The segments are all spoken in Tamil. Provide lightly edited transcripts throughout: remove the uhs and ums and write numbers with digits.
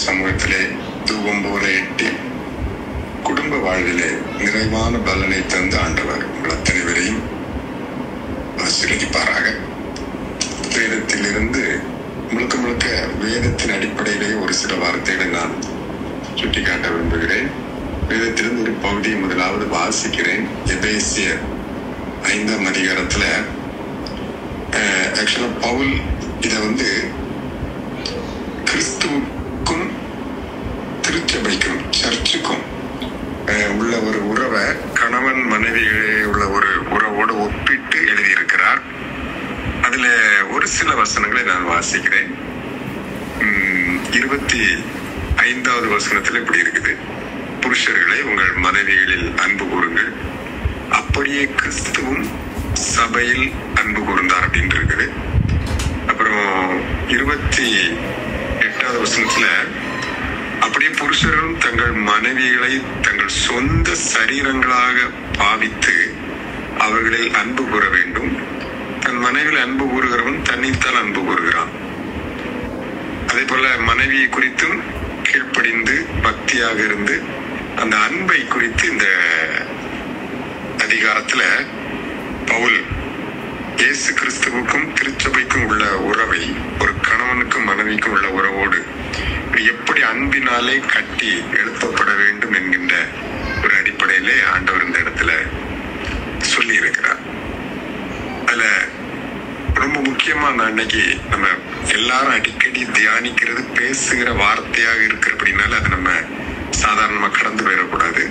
சமூகத்திலே தூவம் போல எட்டி குடும்ப வாழ்விலே நிறைவான பலனை தந்த ஆண்டவர் உங்கள் அத்தனை பேரையும் ஆசீர்வதிப்பாராக. வேதத்திலிருந்து முழுக்க முழுக்க வேதத்தின் அடிப்படையிலே ஒரு சில வார்த்தைகளை நான் சுட்டிக்காட்ட விரும்புகிறேன். வேதத்திலிருந்து ஒரு பகுதியை முதலாவது வாசிக்கிறேன். எபேசியர் 5ஆம் அதிகாரத்துல ஆக்சுவலா பவுல் இதை கிறிஸ்துவுக்கும் திருச்சபைக்கும் சர்ச்சுக்கும் உள்ள ஒரு உறவை கணவன் மனைவிகளே உள்ள ஒரு உறவோடு ஒப்பிட்டு எழுதியிருக்கிறார். அதுல ஒரு சில வசனங்களை நான் வாசிக்கிறேன். 25வது வசனத்துல இப்படி இருக்குது: புருஷர்களை உங்கள் மனைவிகளில் அன்பு கூறுங்கள், அப்படியே கிறிஸ்துவும் சபையில் அன்பு கூர்ந்தார் அப்படின்னு இருக்குது. அப்புறம் 28வது வசனத்துல அப்படியே புருஷர்களும் தங்கள் மனைவிகளை தங்கள் சொந்த சரீரங்களாக பாவித்து அவர்களில் அன்பு கூற வேண்டும். தன் மனைவியில் அன்பு கூறுகிறவன் தன்னைத்தான் அன்பு கூறுகிறான். அதே போல மனைவியை குறித்தும் கீழ்ப்படிந்து பக்தியாக இருந்து அந்த அன்பை குறித்து இந்த அதிகாரத்துல பவுல் இயேசு கிறிஸ்துவுக்கும் திருச்சபைக்கும் உள்ள உறவை ஒரு கணவனுக்கும் மனைவிக்கும் உள்ள உறவோடு எப்படி அன்பினாலே கட்டி எழுப்பப்பட வேண்டும் என்கின்ற ஒரு அடிப்படையிலே ஆண்டவர் இந்த இடத்துல சொல்லி இருக்கிறார். அதுல ரொம்ப முக்கியமா நான் இன்னைக்கு நம்ம எல்லாரும் அடிக்கடி தியானிக்கிறது பேசுகிற வார்த்தையாக இருக்கிறபடினால அதை நம்ம சாதாரணமா கடந்து போயிடக்கூடாது.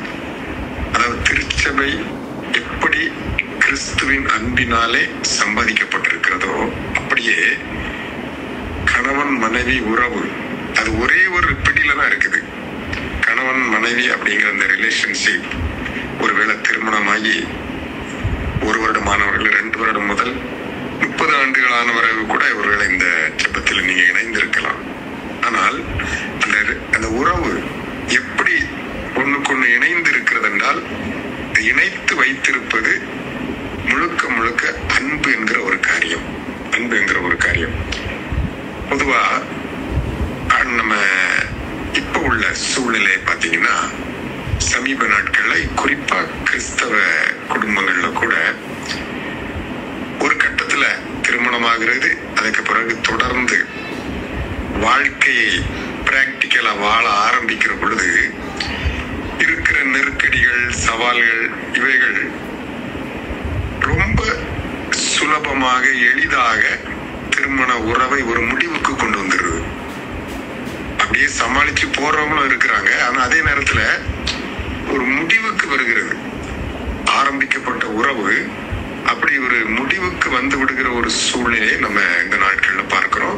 அதாவது திருச்சபை எப்படி கிறிஸ்துவின் அன்பினாலே சம்பாதிக்கப்பட்டிருக்கிறதோ அப்படியே கணவன் மனைவி உறவு அது ஒரே ஒரு பிடியில தான் இருக்குது. கணவன் மனைவி அப்படிங்கிற அந்த ரிலேஷன்ஷிப் ஒருவேளை திருமணமாகி 1 வருடமானவர்கள் 2 வருடம் முதல் 30 ஆண்டுகளானவர்கள் கூட ஒருவேளை இந்த ஜெபத்தில் நீங்க இணைந்திருக்கலாம். ஆனால் அந்த உறவு எப்படி ஒண்ணுக்கொண்ணு இணைந்து இருக்கிறது என்றால் இணைத்து வைத்திருப்பது முழுக்க முழுக்க அன்பு என்கிற ஒரு காரியம். பொதுவா நம்ம இப்ப உள்ள சூழ்நிலை பாத்தீங்கன்னா சமீப நாட்கள்ல குறிப்பா கிறிஸ்தவ குடும்பங்கள்ல கூட ஒரு கட்டத்துல திருமணமாகிறது, அதுக்கு பிறகு தொடர்ந்து வாழ்க்கையை பிராக்டிக்கலா வாழ ஆரம்பிக்கிற பொழுது இருக்கிற நெருக்கடிகள், சவால்கள் இவைகள் ரொம்ப சுலபமாக எளிதாக திருமண உறவை ஒரு முடிவுக்கு கொண்டு வந்துடுது. அப்படியே சமாளிச்சு போறவங்களும் இருக்கிறாங்க. ஆனா அதே நேரத்துல ஒரு முடிவுக்கு வருகிறது. ஆரம்பிக்கப்பட்ட உறவு அப்படி ஒரு முடிவுக்கு வந்து விடுகிற ஒரு சூழ்நிலையை நம்ம இந்த நாட்கள்ல பார்க்கிறோம்.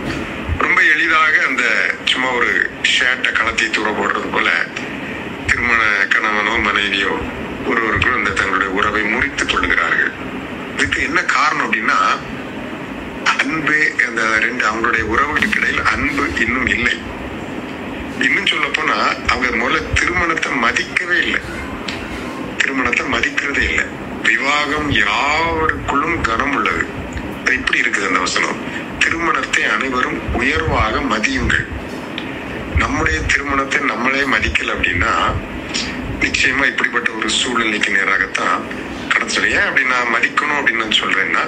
ரொம்ப எளிதாக அந்த சும்மா ஒரு ஷேட்டை கலத்தி தூர போடுறது போல திருமண கணவனோ மனைவியோ ஒருவருக்கும் அந்த தங்களுடைய உறவை முறித்துக் கொள்ளுகிறார்கள். இதுக்கு என்ன காரணம் அப்படின்னா அன்பே அந்த அவங்களுடைய உறவுகளுக்கு இடையில் அன்பு இன்னும் இல்லை. இன்னும் சொல்ல போனா அவங்க முதல்ல திருமணத்தை மதிக்கவே இல்லை, மதிக்கிறதே இல்லை. விவாகம் யாவருக்குள்ளும் கனம் உள்ளது. அது இப்படி இருக்குது அந்த வசனம்: திருமணத்தை அனைவரும் உயர்வாக மதியுங்கள். நம்முடைய திருமணத்தை நம்மளே மதிக்கல அப்படின்னா நிச்சயமா இப்படிப்பட்ட ஒரு சூழ்நிலைக்கு நேராகத்தான் கடந்து சொல்ல. ஏன் அப்படி நான் மதிக்கணும் அப்படின்னு நான் சொல்றேன்னா,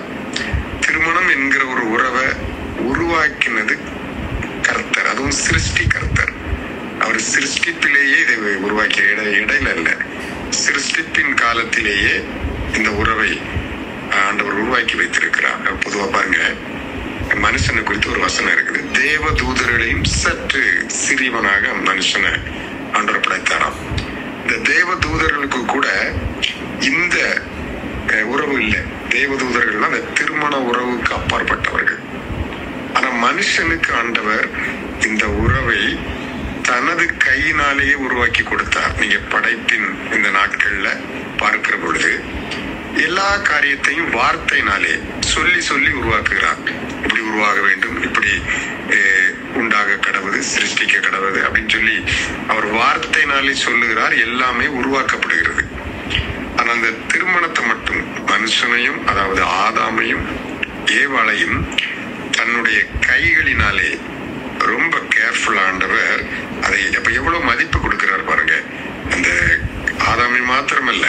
திருமணம் என்கிற ஒரு உறவை உருவாக்கினது கர்த்தர், அதுவும் சிருஷ்டி கர்த்தர். அவர் சிருஷ்டிப்பிலேயே இதை உருவாக்கிய இடையில இல்ல, சிருஷ்டிப்பின் காலத்திலேயே இந்த உறவை ஆண்டவர் உருவாக்கி வைத்திருக்கிறார். பொதுவா பாருங்க, மனுஷனை குறித்து ஒரு வசனம் இருக்குது: தேவ தூதர்களையும் சற்று சிறியவனாக மனுஷனை ஆண்டவர் படைத்தாராம். இந்த தேவ தூதர்களுக்கு கூட இந்த உறவு இல்லை. தேவ தூதர்கள்லாம் அந்த திருமண உறவுக்கு அப்பாற்பட்டவர்கள். ஆனா மனுஷனுக்கு ஆண்டவர் இந்த உறவை தனது கையினாலேயே உருவாக்கி கொடுத்தார். நீங்க படைப்பின் இந்த நாட்கள்ல பார்க்கிற பொழுது எல்லா காரியத்தையும் வார்த்தையினாலே சொல்லி சொல்லி உருவாக்குகிறார். இப்படி உருவாக வேண்டும், இப்படி உண்டாக கடவுது, சிருஷ்டிக்க கடவுது அப்படின்னு சொல்லி அவர் வார்த்தையினாலே சொல்லுகிறார். எல்லாமே உருவாக்கப்படுகிறது. ஆனா அந்த திருமணத்தை மட்டும் மனுஷனையும், அதாவது ஆதாமையும் ஏவாளையும் தன்னுடைய கைகளினாலே ரொம்ப கேர்ஃபுல் ஆண்டவர். அதை அப்ப எவ்வளவு மதிப்பு கொடுக்கிறார் பாருங்க. அந்த ஆதாமை மாத்திரமல்ல,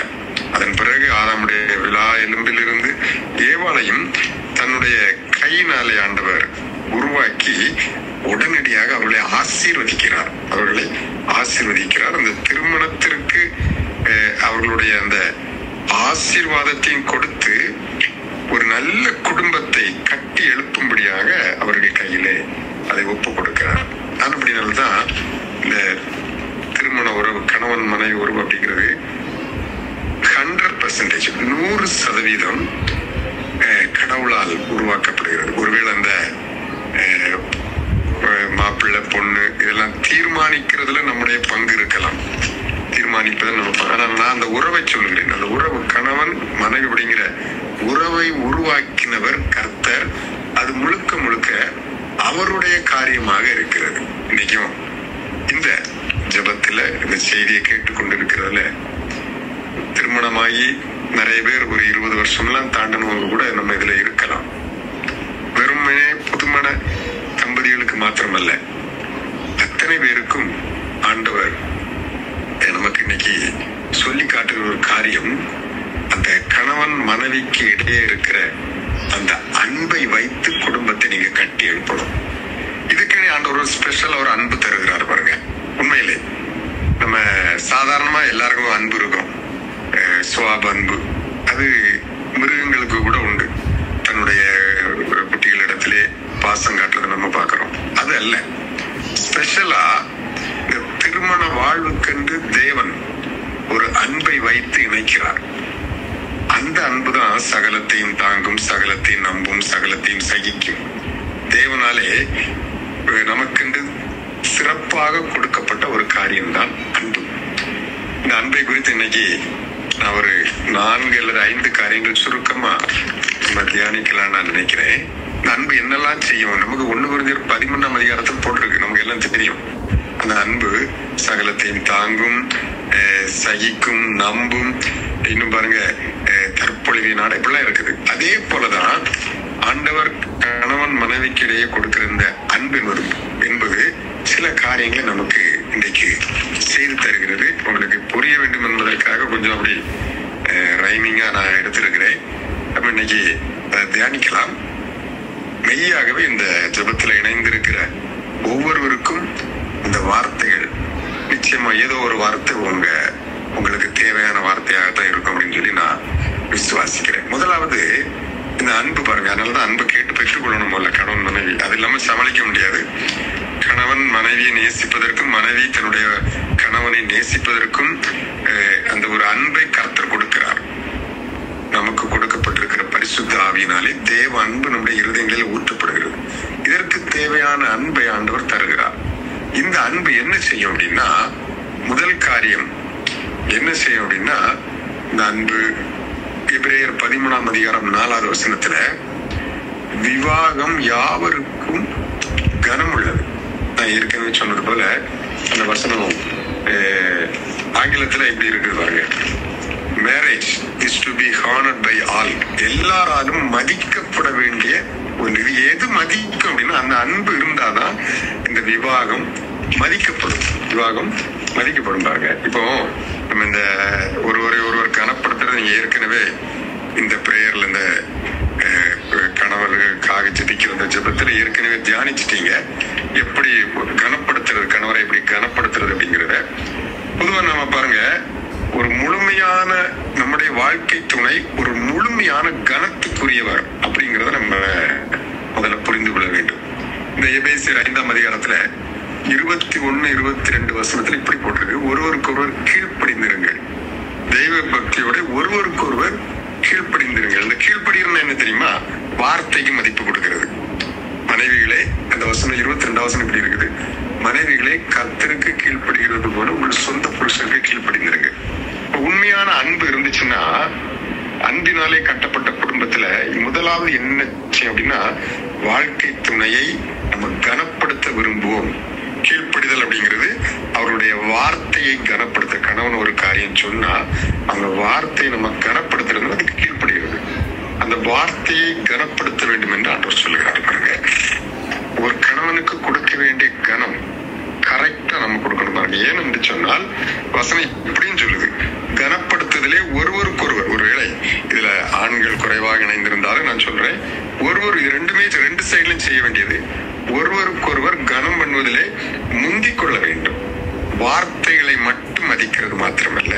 அதன் பிறகு ஆதாமுடைய விழா எலும்பிலிருந்து ஏவாளையும் தன்னுடைய கையினாலே ஆண்டவர் உருவாக்கி உடனடியாக அவர்களை ஆசீர்வதிக்கிறார். அந்த திருமணத்திற்கு அவர்களுடைய அந்த ஆசீர்வாதத்தையும் கொடுத்து ஒரு நல்ல குடும்பத்தை கட்டி எழுப்பும்படியாக அவருடைய கையிலே அதை ஒப்பு கொடுக்கிறார். அப்படினால்தான் இந்த திருமண உறவு, கணவன் மனைவி உறவு அப்படிங்கிறது 100% 100% கடவுளால் உருவாக்கப்படுகிறது. ஒருவேளை அந்த மாப்பிள்ளை பொண்ணு இதெல்லாம் தீர்மானிக்கிறதுல நம்முடைய பங்கு இருக்கலாம், தீர்மானிப்பதை நம்ம. ஆனால் நான் அந்த உறவை சொல்லுகிறேன். அந்த உறவு, கணவன் மனைவி அப்படிங்கிற உறவை உருவாக்கினவர் கர்த்தர். அது முழுக்க முழுக்க அவருடைய காரியமாக இருக்கிறது. இன்னைக்கும் இந்த ஜெபத்துல இந்த செய்தியை கேட்டுக்கொண்டிருக்கிறதுல திருமணமாகி நிறைய பேர் ஒரு 20 வருஷம்லாம் தாண்டனவங்க கூட நம்ம இதுல இருக்கலாம். வெறுமனே புதுமண தம்பதிகளுக்கு மாத்திரமல்ல, அத்தனை பேருக்கும் ஆண்டவர் நமக்கு இன்னைக்கு சொல்லி காட்டுகிற ஒரு காரியம், அந்த கணவன் மனைவிக்கு இடையே இருக்கிற அந்த அன்பை வைத்து குடும்பத்தை நீங்க கட்டி எழுப்பணும். இதுக்கு ஆண்டவர் ஒரு ஸ்பெஷல் ஒரு அன்பு தருகிறார் பாருங்க. உண்மையிலே நம்ம சாதாரணமா எல்லாருக்கும் அன்பு இருக்கும், சுவாப அன்பு. அது மிருகங்களுக்கு கூட உண்டு. தன்னுடைய குட்டிகளிடத்திலே பாசம் காட்டுறதை நம்ம பார்க்கிறோம். அது அல்ல, ஸ்பெஷலா இந்த திருமண வாழ்வுக்கென்று தேவன் ஒரு அன்பை வைத்து இணைக்கிறார். அந்த அன்புதான் சகலத்தையும் தாங்கும், சகலத்தையும் நம்பும், சகலத்தையும் சகிக்கும். தேவனாலே நமக்கென்று சிறப்பாக கொடுக்கப்பட்ட ஒரு காரியம்தான் அன்பு. இந்த அன்பை குறித்து இன்னைக்கு நான் ஒரு 4 அல்லது 5 காரியங்கள் சுருக்கமா நம்ம தியானிக்கலாம் நான் நினைக்கிறேன். இந்த அன்பு என்னெல்லாம் செய்யும்? நமக்கு 1 Corinthians 13 போட்டிருக்கு, நமக்கு எல்லாம் தெரியும். அந்த அன்பு சகலத்தையும் தாங்கும், சகிக்கும், நம்பும், இன்னும் பாருங்க தற்பொழிவு நாடு இப்படிலாம் இருக்குது. அதே போலதான் ஆண்டவர் கணவன் மனைவிக்கு இடையே கொடுக்கிற இந்த அன்பு என்பது சில காரியங்களை நமக்கு இன்றைக்கு செய்து தருகிறது. உங்களுக்கு புரிய வேண்டும் என்பதற்காக கொஞ்சம் அப்படி ரைமிங்கா நான் எடுத்திருக்கிறேன். நம்ம இன்னைக்கு தியானிக்கலாம். மெய்யாகவே இந்த ஜெபத்துல இணைந்திருக்கிற ஒவ்வொருவருக்கும் இந்த வார்த்தைகள் நிச்சயமா ஏதோ ஒரு வார்த்தை உங்களுக்கு தேவையான வார்த்தையாகத்தான் இருக்கும் அப்படின்னு சொல்லி நான் விசுவாசிக்கிறேன். முதலாவது இந்த அன்பு பாருங்க. அதனாலதான் அன்பு கேட்டு பெற்றுக்கொள்ளணும் போல கணவன் மனைவி. அது இல்லாம சமாளிக்க முடியாது. கணவன் மனைவியை நேசிப்பதற்கும் மனைவி தன்னுடைய கணவனை நேசிப்பதற்கும் அந்த ஒரு அன்பை கர்த்தர் கொடுக்கிறார். நமக்கு கொடுக்கப்பட்டிருக்கிற பரிசுத்த ஆவியினாலே தேவ அன்பு நம்முடைய இருதயங்களில் ஊற்றப்படுகிறது. இதற்கு தேவையான அன்பை ஆண்டவர் தருகிறார். இந்த அன்பு என்ன செய்யும் அப்படின்னா, முதல் காரியம் என்ன செய்யும் அப்படின்னா, இந்த அன்பு எபிரேயர் 13:4 விவாகம் யாவருக்கும் கனம் உள்ளது. நான் ஏற்கனவே சொன்னது போல அந்த வசனம் ஆங்கிலத்துல எப்படி இருக்குது பாருங்க. Marriage is to be honoured by all. எல்லாராலும் மதிக்கப்பட வேண்டிய ஒன்று. இது எது மதிக்கும் அப்படின்னா, அந்த அன்பு இருந்தாதான் இந்த விவாகம் மதிக்கப்படும். விவாகம் மதிக்கப்படும் பாருங்க. இப்போ நம்ம இந்த ஒருவர் கனப்படுத்துறது நீங்க ஏற்கனவே இந்த பிரேயர்ல இந்த கணவர்களுக்காக ஜெபிக்கிற இந்த ஜெபத்துல ஏற்கனவே தியானிச்சிட்டீங்க. எப்படி கனப்படுத்துறது, கணவரை எப்படி கனப்படுத்துறது அப்படிங்கிறத. பொதுவா நம்ம பாருங்க, ஒரு முழுமையான நம்முடைய வாழ்க்கை துணை ஒரு முழுமையான கனத்துக்குரியவர் அப்படிங்கிறத நம்ம முதல்ல புரிந்து கொள்ள வேண்டும். இந்த எபேசியர் 5 21, 22 இப்படி போட்டிருக்கு, ஒருவருக்கொருவர் கீழ்ப்படிந்திருங்கள். தெய்வ பக்தியோட ஒருவருக்கொருவர் கீழ்ப்படிந்திருங்கள். இந்த கீழ்ப்படினா என்ன தெரியுமா? வார்த்தைக்கு மதிப்பு கொடுக்கிறது. மனைவிகளே, அந்த வசனம் 22 இப்படி இருக்குது, மனைவிகளே கர்த்தருக்கு கீழ்ப்படுகிறது போல உங்கள் சொந்த புருஷனுக்கு கீழ்ப்படிந்திருங்க. உண்மையான அன்பு இருந்துச்சுன்னா, அன்பினாலே கட்டப்பட்ட குடும்பத்துல முதலாவது என்ன செய்யும் அப்படின்னா, வாழ்க்கை துணையை நம்ம கனப்படுத்த விரும்புவோம். கீழ்ப்படிதல் அப்படிங்கிறது அவருடைய வார்த்தையை கனப்படுத்த. கணவன் ஒரு காரியம் சொன்னா அந்த வார்த்தையை நம்ம கனப்படுத்துறது அதுக்கு கீழ்ப்படுகிறது. அந்த வார்த்தையை கனப்படுத்த வேண்டும் என்று ஆண்டவர் சொல்லுகிறார் பாருங்க. ஒரு கணவனுக்கு கொடுக்க வேண்டிய கனம் கரெக்டா நம்ம கொடுக்கணும் பாருங்க. ஏன்னு சொன்னால் வசனம் இப்படின்னு சொல்லுது, கனப்படுத்துதலே ஒருவருக்கொருவர். ஒருவேளை இதுல ஆண்கள் குறைவாக இணைந்திருந்தாலும் நான் சொல்றேன், இது ரெண்டுமே ரெண்டு சைட்லயும் செய்ய வேண்டியது. ஒருவருக்கொருவர் கனம் பண்ணுவதிலே முந்திக் கொள்ள வேண்டும். வார்த்தைகளை மட்டும் மதிக்கிறது மாத்திரமல்ல,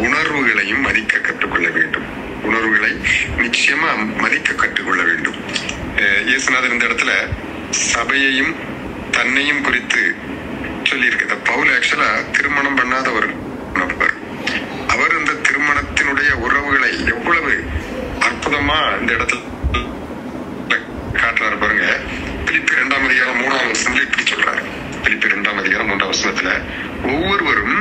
உணர்வுகளையும் மதிக்க கற்றுக்கொள்ள வேண்டும். உணர்வுகளை நிச்சயமா மதிக்க கற்றுக்கொள்ள வேண்டும். இயேசுநாதர் இந்த இடத்துல சபையையும் தன்னையும் குறித்து சொல்லியிருக்க. பவுல் ஆக்சுவலா திருமணம் பண்ணாத ஒரு நபர். அவர் இந்த திருமணத்தினுடைய உறவுகளை எவ்வளவு அற்புதமா இந்த இடத்துல காட்டுறாரு பாருங்க. பிலிப்பியர் 2ஆம் அதிகாரம் 3ஆம் வசனத்துல இப்படி சொல்றாரு. பிலிப்பியர் 2ஆம் அதிகாரம் 3ஆம் வசனத்துல ஒவ்வொருவரும்,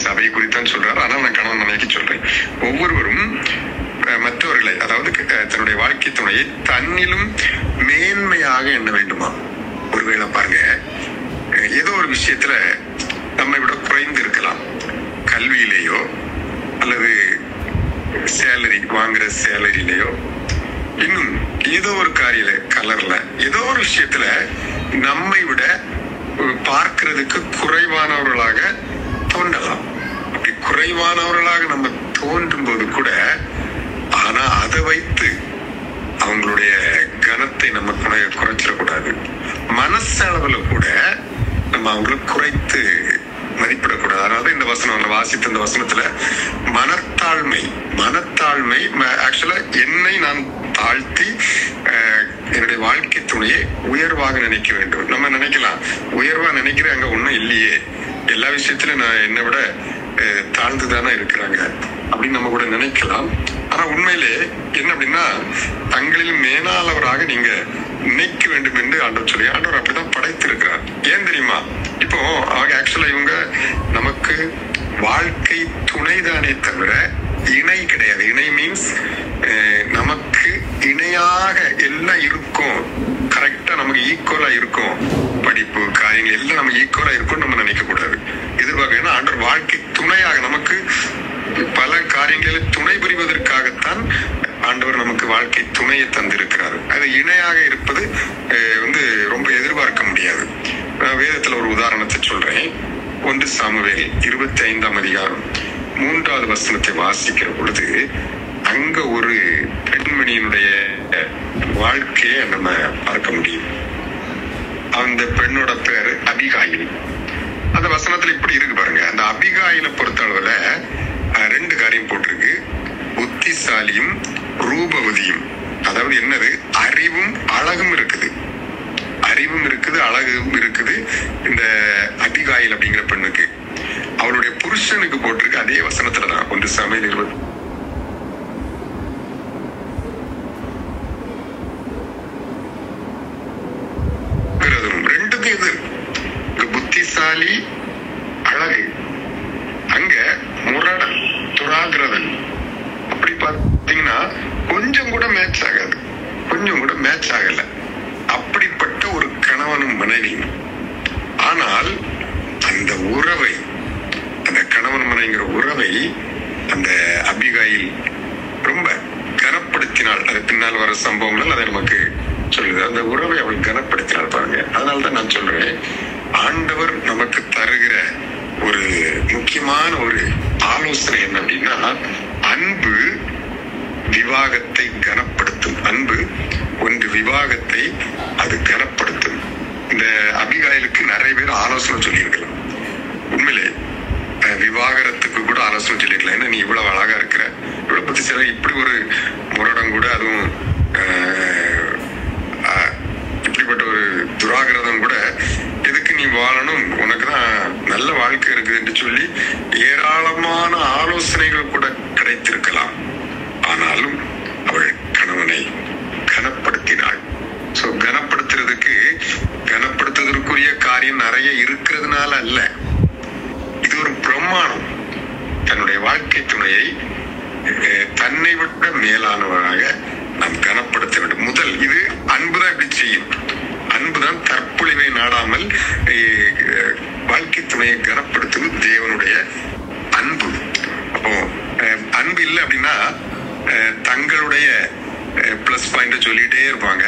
சபை குறித்தான் சொல்றாரு, ஆனால் நான் கணவன் மனைவிக்கு சொல்றேன், ஒவ்வொருவரும் மற்றவர்களை, அதாவது தன்னுடைய வாழ்க்கை துணையை தன்னிலும் மேன்மையாக எண்ண வேண்டுமா. ஒருவேளை பாருங்க, ஏதோ ஒரு விஷயத்துல நம்மை விட குறைந்து இருக்கலாம், கல்வியிலேயோ அல்லது சேலரி வாங்குற சேலரியிலேயோ, இன்னும் ஏதோ ஒரு காரியில கலர்ல ஏதோ ஒரு விஷயத்துல நம்மை விட பார்க்கிறதுக்கு குறைவானவர்களாக தோன்றலாம். அப்படி குறைவானவர்களாக நம்ம தோன்றும் போது கூட, ஆனா அதை வைத்து அவங்களுடைய கனத்தை நம்ம குறைச்சிடக்கூடாது. மனசளவுல கூட நம்ம அவங்களை குறைத்து மதிப்பிடக்கூடாது. அதாவது இந்த வசனம் வாசித்த இந்த வசனத்துல மனத்தாழ்மை ஆக்சுவலா என்னை நான் தாழ்த்தி என்னுடைய வாழ்க்கை துணையை உயர்வாக நினைக்க வேண்டும். நம்ம நினைக்கலாம், உயர்வா நினைக்கிறேன், அங்க ஒண்ணும் இல்லையே, எல்லா விஷயத்திலும் நான் என்னை விட தாழ்ந்துதானே இருக்கிறாங்க அப்படின்னு நம்ம கூட நினைக்கலாம். ஆனா உண்மையிலே என்ன அப்படின்னா, தங்களில் மேலாளவராக நீங்க நினைக்க வேண்டும் என்று ஆண்டவர் சொல்லி, ஆண்டவர் அப்படிதான் படைத்திருக்கிறார். ஏன் தெரியுமா? இப்போ அவங்க ஆக்சுவலா இவங்க நமக்கு வாழ்க்கை துணைதானே தவிர இணை கிடையாது. இணை மீன்ஸ் நமக்கு இணையாக எல்லாம் இருக்கும், கரெக்டா நமக்கு ஈக்குவலா இருக்கும், படிப்பு காரியங்கள் எல்லாம் நமக்கு ஈக்குவலா இருக்கும் நம்ம நினைக்க கூடாது, எதிர்பார்க்க. ஏன்னா ஆண்டவர் வாழ்க்கை துணையாக நமக்கு பல காரியங்களில் துணை புரிவதற்காகத்தான் ஆண்டவர் நமக்கு வாழ்க்கை துணையை தந்திருக்கிறார். அது இணையாக இருப்பது ரொம்ப எதிர்பார்க்க முடியாது. வேதத்துல ஒரு உதாரணத்தை சொல்றேன். 1 சாமுவேல் 25ஆம் அதிகாரம் 3வது வசனத்தை வாசிக்கிற பொழுது, அங்க ஒரு பெண்மணியினுடைய வாழ்க்கையை நம்ம பார்க்க முடியும். அந்த பெண்ணோட பேரு அபிகாயில். அந்த வசனத்துல இப்படி இருக்கு பாருங்க. அந்த அபிகாயில பொறுத்த அளவுல 2 காரியம் போட்டிருக்கு, புத்திசாலியும் ரூபவதியும். அதாவது என்னது, அறிவும் அழகும் இருக்குது, அழகும் இருக்குது இந்த அபிகாயில் அப்படிங்கிற பெண்ணுக்கு. அவளுடைய புருஷனுக்கு போட்டிருக்கு அதே வசனத்துலதான் 1 சாமுவேல் 20 ரெண்டுக்கும் இது புத்திசாலி அழகு, அங்க முரடன் துராகிரதன். அப்படி பார்த்தீங்கன்னா கொஞ்சம் கூட மேட்ச் ஆகல. அப்படிப்பட்ட ஒரு கணவனும் மனைவியும். ஆனால் அந்த உறவை, அந்த கணவன் மனைவிங்கிற உறவை அந்த அபிகாயில் ரொம்ப கனப்படுத்தினாள். அது பின்னால் வர சம்பவங்கள் அதை நமக்கு சொல்லுது. அந்த உறவை அவள் கனப்படுத்தினாள் பாருங்க. அதனால்தான் நான் சொல்றேன், ஆண்டவர் நமக்கு தருகிற ஒரு முக்கியமான ஒரு ஆலோசனை என்ன அப்படின்னா, அன்பு விவாகத்தை கனப்படுத்தும். அன்பு ஒன்று விவாகத்தை அது கனப்படுத்தும். இந்த அபிகாயிலுக்கு நிறைய பேர் ஆலோசனை சொல்லியிருக்கலாம். உண்மையிலே விவாகரத்துக்கு கூட ஆலோசனை சொல்லியிருக்கலாம். ஏன்னா நீ இவ்வளவு அழகா இருக்கிற, இவ்வளவு பத்தி சில இப்படி ஒரு முரடம் கூட, அதுவும் இப்படிப்பட்ட ஒரு துராகிரதம் கூட எதுக்கு நீ வாழணும், உனக்குதான் நல்ல வாழ்க்கை இருக்குது என்று சொல்லி ஏராளமான ஆலோசனைகள் கூட கிடைத்திருக்கலாம். ஆனாலும் அவள் கணவனை கனப்படுத்தினாள். சோ கனப்படுத்துவதற்குரிய காரியம் நிறைய இருக்கிறதுனால அல்ல, இது ஒரு பிரமாணம். தன்னுடைய வாழ்க்கை துணையை தன்னை விட மேலானவராக நாம் கனப்படுத்த வேண்டும். முதல் இது அன்புதான் இப்படி செய்யும். அன்புதான் தற்பொழிவை நாடாமல் வாழ்க்கை துணையை கனப்படுத்துவது தேவனுடைய அன்பு. அப்போ அன்பு இல்லை அப்படின்னா தங்களுடைய பிளஸ் பாயிண்ட் சொல்லிட்டே இருப்பாங்க,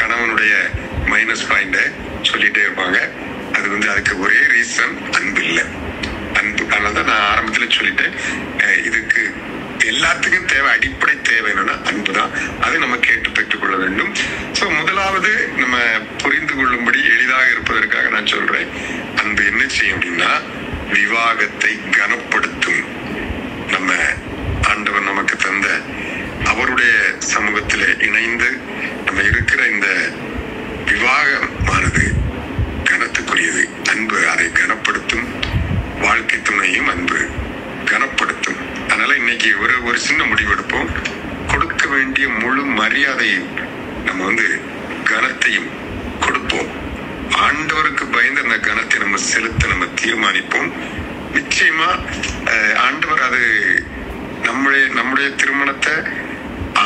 கணவனுடைய மைனஸ் பாயிண்ட சொல்லிட்டே இருப்பாங்க. அது அதுக்கு ஒரே ரீசன் அன்பு இல்லை. அன்பு. அதனாலதான் நான் ஆரம்பத்துல சொல்லிட்டேன், இதுக்கு எல்லாத்துக்கும் தேவை, அடிப்படை தேவை என்னன்னா அன்புதான். அதை நம்ம கேட்டு பெற்றுக்கொள்ள வேண்டும். சோ முதலாவது நம்ம புரிந்து கொள்ளும்படி எளிதாக இருப்பதற்காக நான் சொல்றேன், அன்பு என்ன செய்யும் அப்படின்னா விவாகத்தை கனப்படுத்தும். நம்ம ஆண்டவர் நமக்கு தந்த அவருடைய சமூகத்தில இணைந்து நம்ம இருக்கிற இந்த விவாகமானது கனத்துக்குரியது. அன்பு அதை கனப்படுத்தும். வாழ்க்கை துணையும் அன்பு கனப்படுத்தும். அதனால இன்னைக்கு ஒரு சின்ன முடிவெடுப்போம். கொடுக்க வேண்டிய முழு மரியாதையும் நம்ம கனத்தையும் கொடுப்போம். ஆண்டவருக்கு பயந்து அந்த கனத்தை நம்ம செலுத்த நம்ம தீர்மானிப்போம். நிச்சயமா ஆண்டவர் அது நம்முடைய திருமணத்தை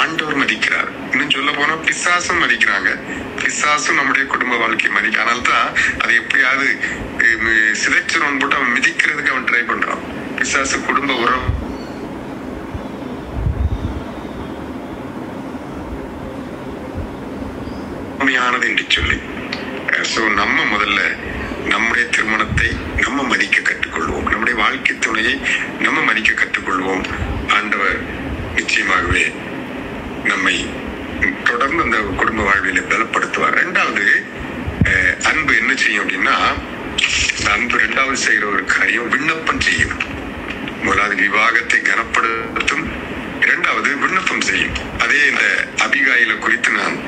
ஆண்டவர் மதிக்கிறார். இன்னும் சொல்ல போனா பிசாசும் மதிக்கிறாங்க. பிசாசும் நம்முடைய குடும்ப வாழ்க்கை மதிக்க. அதனால்தான் அதை எப்படியாவது சிதைச்சிரோன்னு போட்டு அவன் மிதிக்கிறதுக்கு அவன் ட்ரை பண்றான். பிசாசு குடும்ப உறவு என்று சொல்லி நம்ம முதல்ல நம்முடைய திருமணத்தை நம்ம மதிக்க கற்றுக்கொள்வோம். நம்முடைய வாழ்க்கை துணையை நம்ம மதிக்க கற்றுக்கொள்வோம். ஆண்டவர் நிச்சயமாகவே நம்மை தொடர்ந்து அந்த குடும்ப வாழ்வில பலப்படுத்துவார். இரண்டாவது, அன்பு என்ன செய்யும் அப்படின்னா, இந்த அன்பு இரண்டாவது செய்கிற ஒரு காரியம் விண்ணப்பம் செய்யும். முதலாவது விவாகத்தை கனப்படுத்தும், இரண்டாவது விண்ணப்பம் செய்யும். அதே இந்த அபிகாயில குறித்து நான்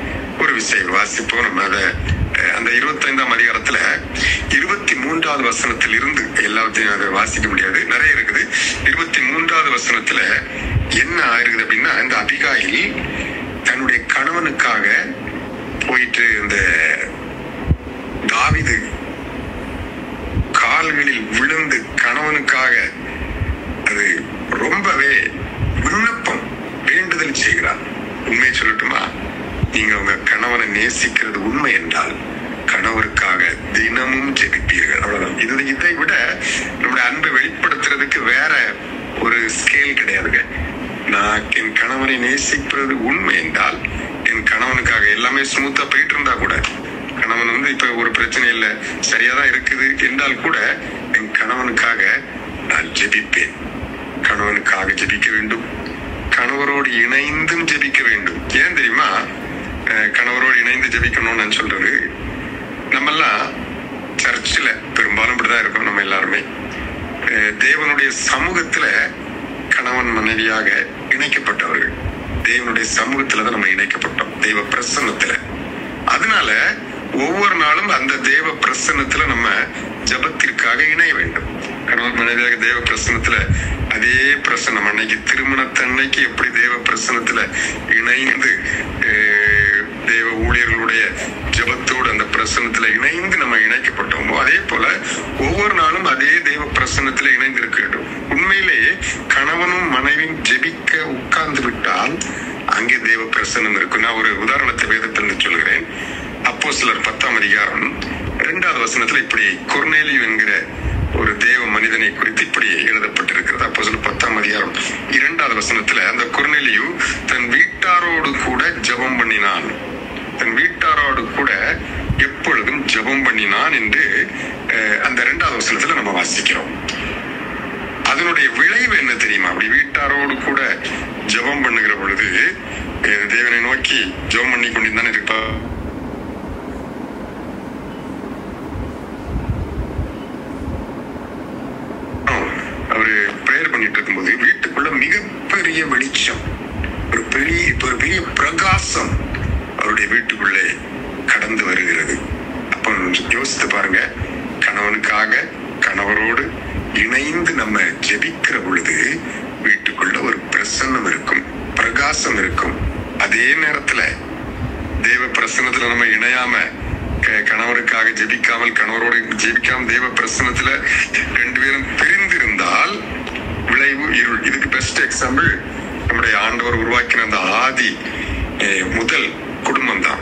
ஒரு விஷயம் வாசிப்போம். நம்ம அந்த 25ஆம் அதிகாரத்துல 23வது வசனத்தில் இருந்து எல்லாத்தையும் அதை வாசிக்க முடியாது, நிறைய இருக்குது. 23வது வசனத்துல என்ன ஆயிருக்குது அப்படின்னா, இந்த அபிகாயில் தன்னுடைய கணவனுக்காக போயிட்டு இந்த தாவீது கால்களில் விழுந்து கணவனுக்காக அது ரொம்பவே விண்ணப்பம் வேண்டுதல் செய்கிறார். உண்மை சொல்லட்டுமா, நீங்க உங்க கணவனை நேசிக்கிறது உண்மை என்றால் கணவருக்காக தினமும் ஜெபிப்பீர்கள். அவ்வளவுதான். இதை விட நம்முடைய அன்பை வெளிப்படுத்துறதுக்கு வேற ஒரு ஸ்கேல் கிடையாதுங்க. நான் என் கணவனை நேசிப்பது உண்மை என்றால் என் கணவனுக்காக எல்லாமே ஸ்மூத்தா போயிட்டு இருந்தா கூட, கணவன் இப்ப ஒரு பிரச்சனை இல்லை, சரியாதான் இருக்குது என்றால் கூட என் கணவனுக்காக நான் ஜெபிப்பேன். கணவனுக்காக ஜெபிக்க வேண்டும், கணவரோடு இணைந்தும் ஜெபிக்க வேண்டும். ஏன் தெரியுமா கணவரோடு இணைந்து ஜெபிக்கணும்னு நான் சொல்றது? நம்மெல்லாம் சர்ச்சில் பெரும்பாலும் இப்படிதான் இருக்கோம். நம்ம எல்லாருமே தேவனுடைய சமூகத்துல கணவன் மனைவியாக இணைக்கப்பட்டவர்கள். தேவனுடைய சமூகத்துல தான் நம்ம இணைக்கப்பட்டோம், தெய்வ பிரசன்னத்துல. அதனால ஒவ்வொரு நாளும் அந்த தேவ பிரசன்னத்துல நம்ம ஜபத்திற்காக இணைய வேண்டும். கணவன் மனைவியாக தேவ பிரசன்னத்துல அதே பிரசன்னம் அன்னைக்கு திருமணத்தன்னைக்கு எப்படி தேவ பிரசன்னத்துல இணைந்து தேவ ஊழியர்களுடைய ஜபத்தோடு அந்த பிரசன்னத்துல இணைந்து நம்ம இணைக்கப்பட்டோமோ, அதே போல ஒவ்வொரு நாளும் அதே தேவ பிரசன்னத்துல இணைந்து இருக்க வேண்டும். உண்மையிலேயே கணவனும் மனைவியும் ஜெபிக்க உட்கார்ந்து விட்டால் அங்கே தேவ பிரசன்னம் இருக்கும். நான் ஒரு உதாரணத்தை வேதத்திலிருந்து சொல்கிறேன். அப்போஸ்தலர் 10ஆம் அதிகாரம் 2வது வசனத்துல இப்படி கொர்நேலியு என்கிற ஒரு தேவ மனிதனை குறித்து இப்படி எழுதப்பட்டிருக்கிறது. அப்போஸ்தலர் 10ஆம் அதிகாரம் 2வது வசனத்துல அந்த கொர்நேலியு தன் வீட்டாரோடு கூட ஜெபம் பண்ணினான். தன் வீட்டாரோடு கூட எப்பொழுதும் ஜெபம் பண்ணினான் என்று அந்த 2வது வசனத்துல நம்ம வாசிக்கிறோம். அதனுடைய விளைவு என்ன தெரியுமா? அப்படி வீட்டாரோடு கூட ஜெபம் பண்ணுகிற பொழுது தேவனை நோக்கி ஜெபம் பண்ணி கொண்டிருந்தான் இருப்பா. அவரு பிரேயர் பண்ணிட்டு இருக்கும்போது வீட்டுக்குள்ள மிகப்பெரிய வெளிச்சம், ஒரு பெரிய பிரகாசம் அவருடைய வீட்டுக்குள்ளே கடந்து வருகிறது. அப்ப யோசித்து பாருங்க, கணவனுக்காக கணவரோடு இணைந்து நம்ம ஜெபிக்கிற பொழுது வீட்டுக்குள்ள ஒரு பிரசன்னம் இருக்கும், பிரகாசம் இருக்கும். அதே நேரத்துல தேவ பிரசன்னத்துல நம்ம இணையாம கணவனுக்காக ஜெபிக்காமல் கணவரோடு ஜெபிக்காம தேவ பிரசன்னத்துல 2 பேரும் பிரிந்திருந்தால் விளைவு இருள். இதுக்கு பெஸ்ட் எக்ஸாம்பிள் நம்முடைய ஆண்டவர் உருவாக்கின அந்த ஆதி முதல் குடும்பம் தான்,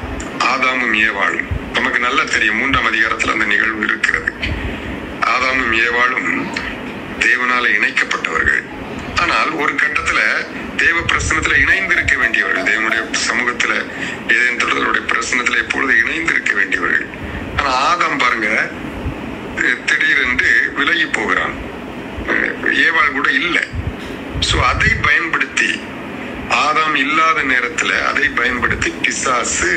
ஆதாமும் ஏவாளும். நமக்கு நல்லா தெரியும், 3ஆம் அதிகாரத்துல அந்த நிகழ்வு இருக்கிறது. ஆதாமும் ஏவாளும் தேவனால இணைக்கப்பட்டவர்கள். ஆனால் ஒரு கட்டத்துல தேவ பிரசன்னத்துல இணைந்து இருக்க வேண்டியவர்கள். தேவனுடைய சமூகத்துல ஏதேனும் தொடர்களுடைய பிரசன்னத்துல எப்பொழுது இணைந்திருக்க வேண்டியவர்கள். ஆனா ஆதாம் பாருங்க, திடீரென்று விலகி போகிறான். ஏவாள் கூட இல்லை. சோ அதை பயன்படுத்தி, ஆதாம் இல்லாத நேரத்துல அதை பயன்படுத்தி பிசாசு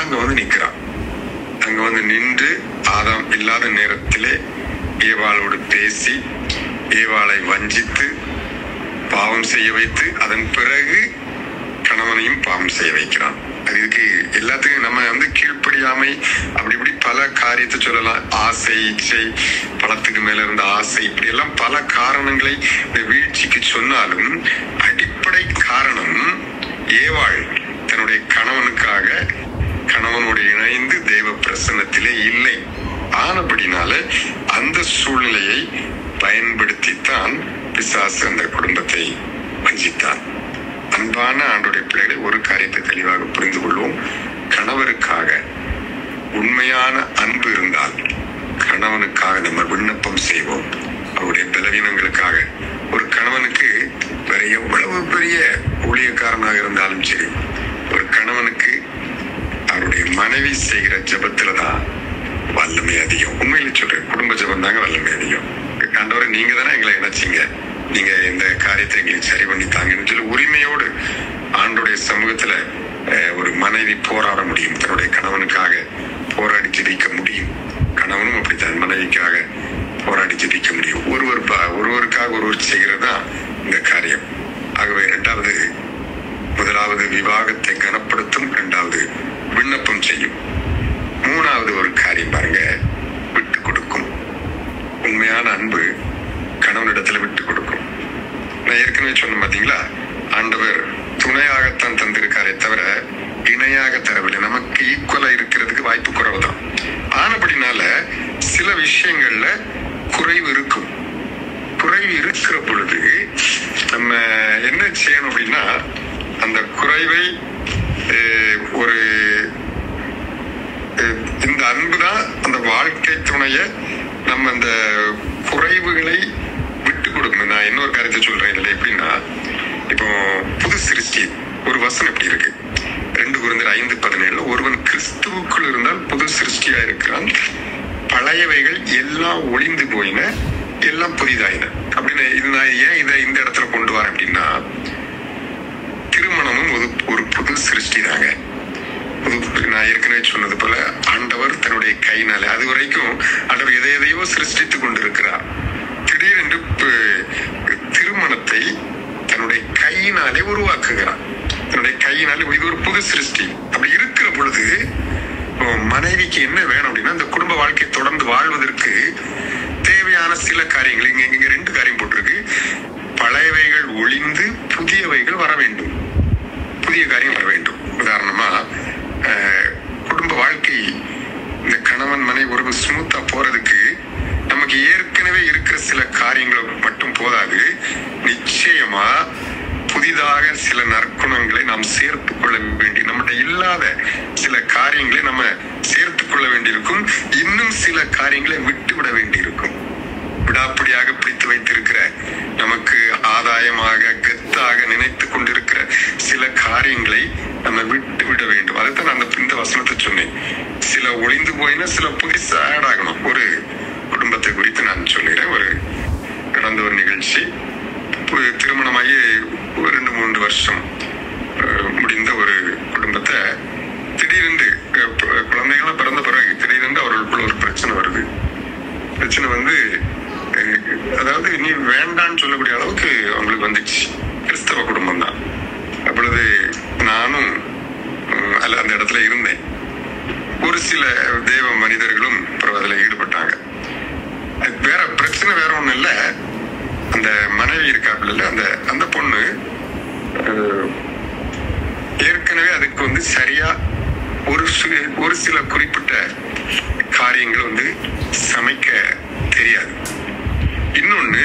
அங்க வந்து நிக்கிறான். அங்க வந்து நின்று ஆதாம் இல்லாத நேரத்திலே ஏவாளோடு பேசி ஏவாளை வஞ்சித்து பாவம் செய்ய வைத்து அதன் பிறகு கணவனையும் பாவம் செய்ய வைக்கிறான். அது இதுக்கு எல்லாத்துக்கும் நம்ம வந்து கீழ்ப்படியாமை அப்படி இப்படி பல காரியத்தை சொல்லலாம். ஆசை, இச்சை, பழத்துக்கு மேல இருந்த ஆசை, இப்படி எல்லாம் பல காரணங்களை இந்த வீழ்ச்சிக்கு சொன்னாலும் அடிப்படை காரணம் ஏவாள் தன்னுடைய கணவனுக்காக கணவனோடு இணைந்து தெய்வ பிரசன்னத்திலே இல்லை. ஆனபடினால அந்த சூழ்நிலையை பயன்படுத்தித்தான் பிசாசு அந்த குடும்பத்தை வஞ்சித்தான். அன்பான ஆண்டோடைய பிள்ளைகளை, ஒரு காரியத்தை தெளிவாக புரிந்து கொள்வோம். கணவருக்காக உண்மையான அன்பு இருந்தால் கணவனுக்காக நம்ம விண்ணப்பம் செய்வோம். அவருடைய பலவீனங்களுக்காக. ஒரு கணவனுக்கு வேற எவ்வளவு பெரிய ஊழியக்காரனாக இருந்தாலும் சரி, ஒரு கணவனுக்கு அவருடைய மனைவி செய்கிற ஜபத்துலதான் வல்லமை அதிகம். உண்மையில சொல்றேன், குடும்ப ஜபம் தாங்க வல்லமை அதிகம். ஆண்டவரே, நீங்க தானே எங்களை இணைச்சிங்க, நீங்க இந்த காரியத்தை எங்களுக்கு சரி பண்ணி தாங்கன்னு சொல்லி உரிமையோடு ஆண்டோடைய சமூகத்துல ஒரு மனைவி போராட முடியும். தன்னுடைய கணவனுக்காக போராடி ஜெபிக்க முடியும். கணவனும் அப்படித்தான் மனைவிக்காக போராடி ஜெபிக்க முடியும். ஒருவருக்காக ஒருவர் செய்கிறதா இந்த காரியம். ஆகவே முதலாவது விவாகத்தை கனப்படுத்தும், இரண்டாவது விண்ணப்பம் செய்யும், மூணாவது ஒரு காரியம் பாருங்க, விட்டு கொடுக்கும். உண்மையான அன்பு கணவனிடத்துல விட்டு கொடுக்கும். நான் ஏற்கனவே சொன்னேன் பாத்தீங்களா, ஆண்டவர் துணையாகத்தான் தந்திருக்காரே தவிர இணையாக தரவில்லை. நமக்கு ஈக்குவலா இருக்கிறதுக்கு வாய்ப்பு குறைவுதான். ஆனபடினால சில விஷயங்கள்ல குறைவு இருக்கும். குறைவு இருக்கிற பொழுது நம்ம என்ன செய்யணும் அப்படின்னா, அந்த குறைவை ஒரு இந்த அன்புதான் அந்த வாழ்க்கை துணைய நம்ம அந்த குறைவுகளை விட்டு கொடுக்கணும். நான் இன்னொரு காரியத்தை சொல்றேன் இதுல. எப்படின்னா, இப்போ புது சிருஷ்டி ஒரு வசனம் எப்படி இருக்கு, 2 Corinthians 5:17, ஒருவன் கிறிஸ்துவுக்குள் இருந்தால் புது சிருஷ்டியா இருக்கிறான், பழையவைகள் எல்லாம் ஒளிந்து போயின, எல்லாம் புதிதாயின அப்படின்னு. இது நான் ஏன் இதை இந்த இடத்துல கொண்டு வரேன் அப்படின்னா, திருமணமும் ஒரு புது சிருஷ்டி தாங்க. நான் ஏற்கனவே சொன்னது போல ஆண்டவர் தன்னுடைய கையினாலே, அது வரைக்கும் ஆண்டவர் எதையோ சிருஷ்டித்து கொண்டிருக்கிறார். திடீரென்று திருமணத்தை தன்னுடைய கையினாலே உருவாக்குகிறார். தன்னுடைய கையினாலே இது ஒரு புது சிருஷ்டி. அப்படி இருக்கிற பொழுது மனைவிக்கு என்ன வேணும் அப்படின்னா, இந்த குடும்ப வாழ்க்கை தொடர்ந்து வாழ்வதற்கு தேவையான சில காரியங்கள் இங்க 2 காரியம் போட்டிருக்கு. பழையவைகள் ஒளிந்து புதியவைகள் வர வேண்டும், புதிய காரியம் வர வேண்டும். உதாரணமா, குடும்ப வாழ்க்கை இந்த கணவன் மனைவி உறவு ஸ்மூத்தா போறதுக்கு நமக்கு ஏற்கனவே இருக்கிற சில காரியங்கள் மட்டும் போதாது. நிச்சயமா புதிதாக சில நற்குணங்களை நாம் சேர்த்து கொள்ள வேண்டி, நம்மகிட்ட இல்லாத சில காரியங்களை நம்ம சேர்த்து கொள்ள வேண்டியிருக்கும். இன்னும் சில காரியங்களை விட்டு விட வேண்டியிருக்கும். விடாப்பிடியாக பிடித்து வைத்திருக்கிற, நமக்கு ஆதாயமாக கெத்தாக நினைத்து கொண்டிருக்கிற சில காரியங்களை நம்ம விட்டு விட வேண்டும். அதைத்தான் நான் இந்த வசனத்தை சொன்னேன். சில ஒளிந்து போயினா சில புதுசா ஆட் ஆகணும். ஒரு குடும்பத்தை குறித்து நான் சொல்லுகிறேன். கடந்த ஒரு நிகழ்ச்சி, திருமணமாகி 2-3 வருஷம் முடிந்த ஒரு குடும்பத்தை திடீரென்று குழந்தைகளாம் பிறந்த பிறகு திடீரென்று அவர்களுக்குள்ள ஒரு பிரச்சனை வருது. பிரச்சனை வந்து, அதாவது நீ வேண்டான்னு சொல்லக்கூடிய அளவுக்கு அவங்களுக்கு வந்துச்சு. கிறிஸ்தவ குடும்பம் தான். அப்பொழுது நானும் அந்த இடத்துல இருந்தேன். ஒரு சில தேவ மனிதர்களும் அதில் ஈடுபட்டாங்க. வேற பிரச்சனை வேற ஒண்ணும் இல்ல. அந்த மனைவி இருக்காப்புல, அந்த பொண்ணு ஏற்கனவே அதுக்கு வந்து சரியா ஒரு சில குறிப்பிட்ட காரியங்கள் வந்து சமைக்க தெரியாது. இன்னொன்னு,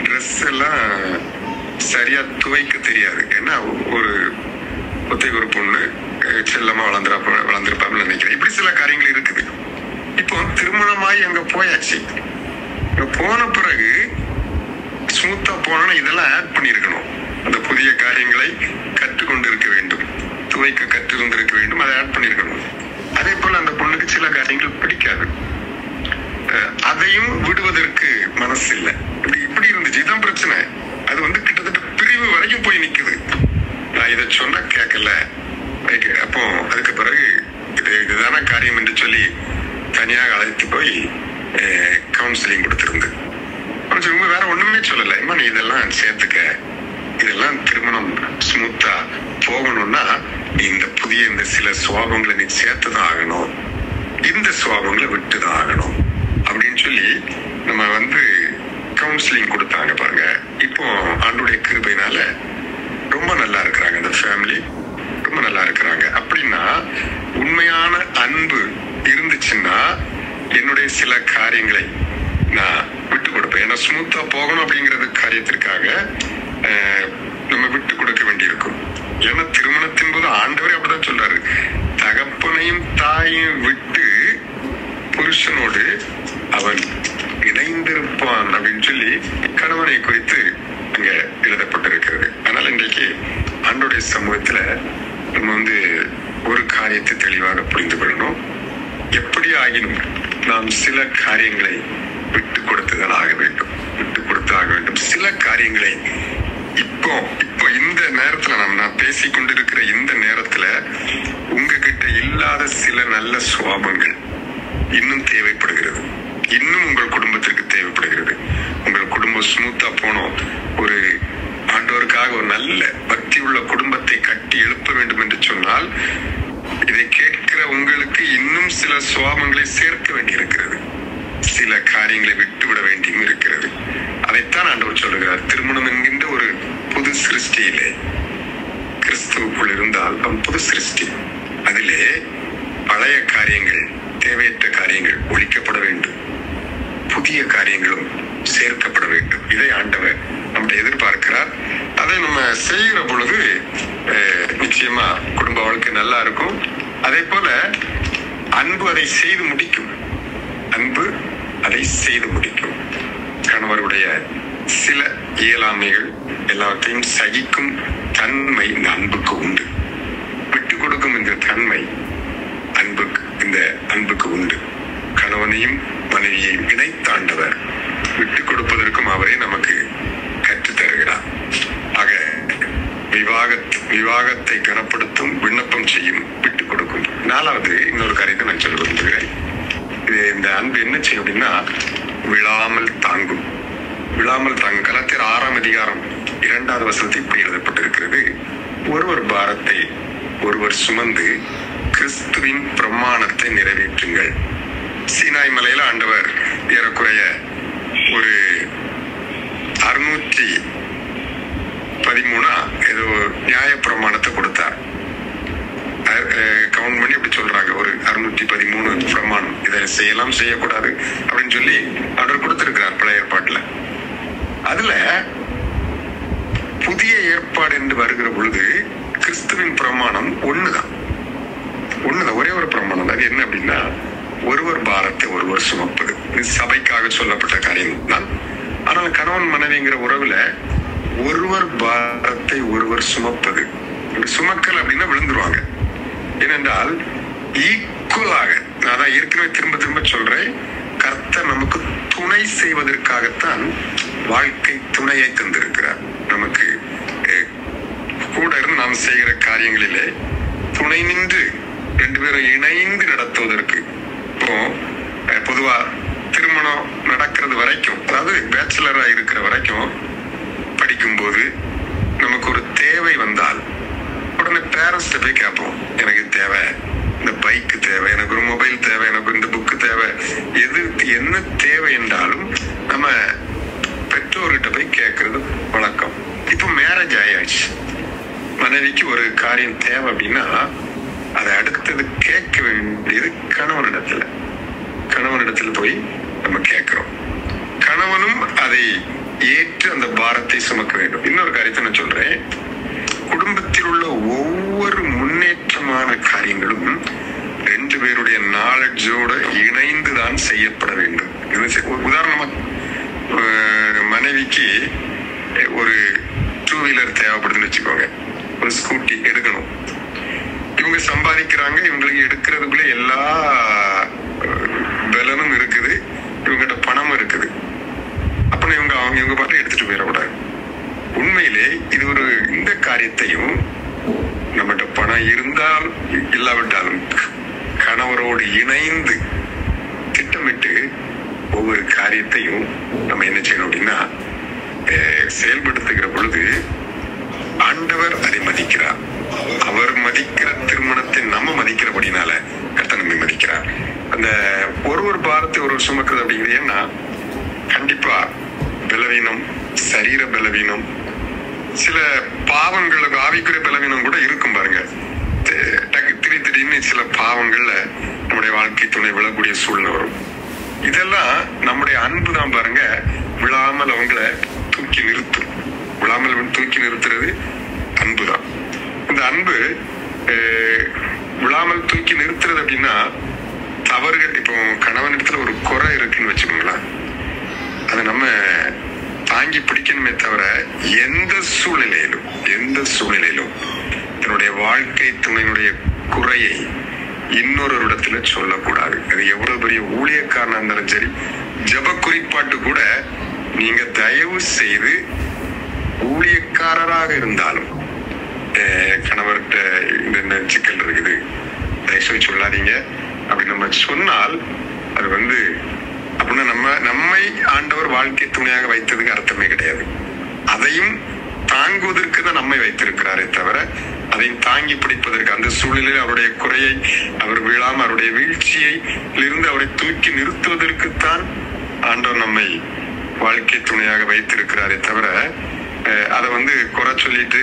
ட்ரெஸ் எல்லாம் சரியா துவைக்க தெரியாது. ஏன்னா ஒரு பொண்ணு செல்லமா வளர்ந்துருப்பான்னு நினைக்கிறேன். இப்படி சில காரியங்கள் இருக்குது. இப்போ திருமணமாயி அங்க போயாச்சு. போன பிறகு ஸ்மூத்தா போனா இதெல்லாம் ஆட் பண்ணிருக்கணும். அந்த புதிய காரியங்களை கற்றுக்கொண்டு இருக்க வேண்டும். சேர்த்து வைக்க கற்றிருந்திருக்க வேண்டும், அதை ஆட் பண்ணிருக்கணும். அதே போல அந்த பொண்ணுக்கு சில காரியங்கள் பிடிக்காது, அதையும் விடுவதற்கு மனசு இல்லை. இப்படி இருந்துச்சு. இதுதான் பிரச்சனை. அது கிட்டத்தட்ட பிரிவு வரைக்கும் போய் நிக்குது. நான் இதை சொன்னா கேட்கல, அப்போ அதுக்கு பிறகு இதுதான காரியம் என்று சொல்லி தனியாக அழைத்து போய் கவுன்சிலிங் கொடுத்திருந்து வேற ஒண்ணுமே சொல்லல. நீ இதெல்லாம் சேர்த்துக்க, இதெல்லாம் திருமணம் ஸ்மூத்தா போகணும்னா நீ இந்த சில சுவாபங்களை நீ சேர்த்துதான் ஆகணும், இந்த சுவாபங்களை விட்டுதான் ஆகணும் அப்படின்னு சொல்லி நம்ம கவுன்சிலிங் கொடுத்தாங்க பாருங்க. இப்போ ஆண்டுடைய கிருபையினால ரொம்ப நல்லா இருக்கிறாங்க, அந்த ஃபேமிலி ரொம்ப நல்லா இருக்கிறாங்க. அப்படின்னா உண்மையான அன்பு இருந்துச்சுன்னா என்னுடைய சில காரியங்களை நான் விட்டு கொடுப்பேன். ஏன்னா ஸ்மூத்தா போகணும் அப்படிங்கிறது காரியத்திற்காக நம்ம விட்டு கொடுக்க வேண்டியிருக்கும். ஏன்னா திருமணத்தின் போது ஆண்டவரே அப்படிதான் சொல்றாரு, தகப்பனையும் தாயையும் விட்டு புருஷனோடு அவன் இணைந்திருப்பான் அப்படின்னு சொல்லி கணவனை குறித்து அங்க எழுதப்பட்டிருக்கிறது. அதனால இன்றைக்கு ஆண்டோடைய சமூகத்துல நம்ம ஒரு காரியத்தை தெளிவாக புரிந்து கொள்ளணும். எப்படி ஆகினும் நாம் சில காரியங்களை விட்டு கொடுத்துதான் ஆக வேண்டும், விட்டு கொடுத்து ஆக வேண்டும். சில காரியங்களை இப்போ இந்த நேரத்துல நான் பேசிக் கொண்டிருக்கிற இந்த நேரத்துல உங்ககிட்ட இல்லாத சில நல்ல சுவாபங்கள் இன்னும் தேவைப்படுகிறது, இன்னும் உங்கள் குடும்பத்திற்கு தேவைப்படுகிறது. உங்கள் குடும்பம் ஸ்மூத்தா போனோம், ஒரு ஆண்டவருக்காக ஒரு நல்ல பக்தி உள்ள குடும்பத்தை கட்டி எழுப்ப வேண்டும் என்று சொன்னால் இதை கேட்கிற உங்களுக்கு இன்னும் சில சுவாபங்களை சேர்க்க வேண்டி இருக்கிறது, சில காரியங்களை விட்டுவிட வேண்டியும் இருக்கிறது. அதைத்தான் ஆண்டவர் சொல்லுகிறார். திருமணம் என்கின்ற ஒரு புது சிருஷ்டியிலே கிறிஸ்துவுக்குள் இருந்தால் அவன் புது சிருஷ்டி. அதிலே பழைய காரியங்கள், தேவையற்ற காரியங்கள் ஒழிக்கப்பட வேண்டும், புதிய காரியங்களும் சேர்க்கப்பட வேண்டும். இதை ஆண்டவர் நம்முடைய எதிர்பார்க்கிறார். அதை நம்ம செய்கிற பொழுது நிச்சயமா குடும்ப வாழ்க்கை நல்லா இருக்கும். அதே போல அன்பு அதை செய்து முடிக்கும், அன்பு அதை செய்து முடிக்கும். கணவருடைய சில இயலாமைகள் எல்லாத்தையும் சகிக்கும் தன்மை இந்த அன்புக்கு உண்டு, விட்டு கொடுக்கும் இந்த தன்மை இந்த அன்புக்கு உண்டு. கணவனையும் மனைவியையும் இணைத்தாண்டவர் விட்டு கொடுப்பதற்கும் அவரே நமக்கு கற்றுத் தருகிறார். ஆக விவாகத்தை கனப்படுத்தும், விண்ணப்பம் செய்யும், விட்டு கொடுக்கும். நாலாவது இன்னொரு காரியத்தை நான் சொல்ல விரும்புகிறேன். இந்த அன்பு என்ன செய்யும் அப்படின்னா விழாமல் தாங்கும். விழாமல் தாங்கும். கலாத்தியர் 6ஆம் அதிகாரம் 2வது வசனத்தில் இப்படி எழுதப்பட்டிருக்கிறது, ஒருவர் பாரத்தை ஒருவர் சுமந்து கிறிஸ்துவின் பிரமாணத்தை நிறைவேற்றுங்கள். சீனாய் மலையில ஆண்டவர் ஏறக்குறைய ஒரு 613 ஏதோ நியாய பிரமாணத்தை கொடுத்தார். கவுண்ட் பண்ணி அப்படி சொல்றாங்க, ஒரு 613 பிரமாணம், இதை செய்யலாம் செய்யக்கூடாது அப்படின்னு சொல்லி ஆண்டவர் கொடுத்திருக்கிறார் பழைய ஏற்பாட்டுல. அதுல புதிய ஏற்பாடு என்று வருகிற பொழுது கிறிஸ்துவின் பிரமாணம் ஒண்ணுதான், ஒரே ஒரு பிரமாணம். அது என்ன அப்படின்னா ஒருவர் பாரத்தை ஒருவர் சுமப்பது. இது சபைக்காக சொல்லப்பட்ட காரியம் தான். ஆனால் கணவன் மனைவிங்கிற உறவுல ஒருவர் பாரத்தை ஒருவர் சுமப்பது, சுமக்கல் அப்படின்னா விழுந்துருவாங்க. ஏனென்றால் ஈக்குவலாக, நான் தான் ஏற்கனவே திரும்ப திரும்ப சொல்றேன், கர்த்தர் நமக்கு துணை செய்வதற்காகத்தான் வாழ்க்கை துணையை தந்திருக்கிறார். நமக்கு கூட இருந்து நாம் செய்கிற காரியங்களிலே துணை நின்று 2 பேரும் இணைந்து நடத்துவதற்கு. இப்போ பொதுவா திருமணம் நடக்கிறது வரைக்கும், அதாவது பேச்சுலரா இருக்கிற வரைக்கும் படிக்கும்போது நமக்கு ஒரு தேவை வந்தால் உடனே பேரண்ட்ஸ்ட போய் கேட்போம், எனக்கு தேவை இந்த பைக்கு தேவை, எனக்கு ஒரு மொபைல் தேவை, எனக்கு இந்த புக்கு தேவை, என்ன தேவை என்றாலும் நம்ம பெற்றோர்கிட்ட போய் கேட்கறது வழக்கம். இப்போ மேரேஜ் ஆயாச்சு, மனைவிக்கு ஒரு காரியம் தேவை அப்படின்னா அதை அடுத்தது கேட்க வேண்டியது கணவனிடத்துல போய் நம்ம கேட்கிறோம். கணவனும் அதை ஏற்று அந்த பாரத்தை சுமக்க வேண்டும். இன்னொரு காரியத்தை நான் சொல்றேன், குடும்பத்தில் உள்ள ஒவ்வொரு முன்னேற்றமான காரியங்களும் 2 பேருடைய நாலேஜோட இணைந்துதான் செய்யப்பட வேண்டும். உதாரணமா மனைவிக்கு ஒரு 2 வீலர் தேவைப்படுதுன்னு வச்சுக்கோங்க, ஒரு ஸ்கூட்டி எடுக்கணும். இவங்க சம்பாதிக்கிறாங்க, இவங்களுக்கு எடுக்கிறதுக்குள்ள எல்லா பலனும் இருக்குது, இவங்கிட்ட பணமும் இருக்குது. அப்படின்னு இவங்க பாட்டு எடுத்துட்டு போயிடக்கூடாது. உண்மையிலே இது ஒரு இந்த காரியத்தையும் நம்மகிட்ட பணம் இருந்தால் இல்லாவிட்டாலும் கணவரோடு இணைந்து திட்டமிட்டு ஒவ்வொரு காரியத்தையும் நம்ம என்ன செய்யணும் அப்படின்னா செயல்படுத்துகிற பொழுது ஆண்டவர் அதை மதிக்கிறார். அவர் மதிக்கிற திருமணத்தை நம்ம மதிக்கிறபடினால கர்த்தர் நம்மை மதிக்கிறார். அந்த ஒரு பாரத்தை ஒரு சுமக்கிறது அப்படிங்கிறது ஏன்னா கண்டிப்பா பலவீனம், சரீர பலவீனம், சில பாவங்களுக்கு ஆவிக்குரிய பலவீனம் கூட இருக்கும் பாருங்க. திடீர்னு சில பாவங்கள்ல நம்முடைய வாழ்க்கை துணை விழக்கூடிய சூழ்நிலை வரும். இதெல்லாம் நம்முடைய அன்பு தான் பாருங்க விழாமல் அவங்கள தூக்கி நிறுத்தும். விழாமல் தூக்கி நிறுத்துறது அன்பு தான். இந்த அன்பு விழாமல் தூக்கி நிறுத்துறது அப்படின்னா தவறுகள், இப்போ கணவன் இடத்துல ஒரு குறை இருக்குன்னு வச்சுக்கோங்களேன், அதை நம்ம தாங்கி பிடிக்கணுமே தவிர எந்த சூழ்நிலையிலும் தன்னுடைய வாழ்க்கை துணையினுடைய குறையை இன்னொரு இடத்துல சொல்லக்கூடாது. அது எவ்வளவு பெரிய ஊழியக்காரனா இருந்தாலும் சரி, ஜப குறிப்பாட்டு கூட நீங்க தயவு செய்து ஊழியக்காரராக இருந்தாலும் கணவர்கிட்ட இந்த சிக்கல் இருக்குது தயவு சொல்லாதீங்க அப்படி நம்ம சொன்னால் அது அப்படின்னா நம்மை ஆண்டவர் வாழ்க்கை துணையாக வைத்ததுக்கு அர்த்தமே கிடையாது. அதையும் தாங்குவதற்கு தான் நம்மை வைத்திருக்கிறாரே தவிர அதையும் தாங்கி பிடிப்பதற்கு அந்த சூழ்நிலையில் அவருடைய குறையை அவர் விழாம அவருடைய வீழ்ச்சியை இருந்து அவரை தூக்கி நிறுத்துவதற்குத்தான் ஆண்டவர் நம்மை வாழ்க்கை துணையாக வைத்திருக்கிறாரே தவிர அதை குறை சொல்லிட்டு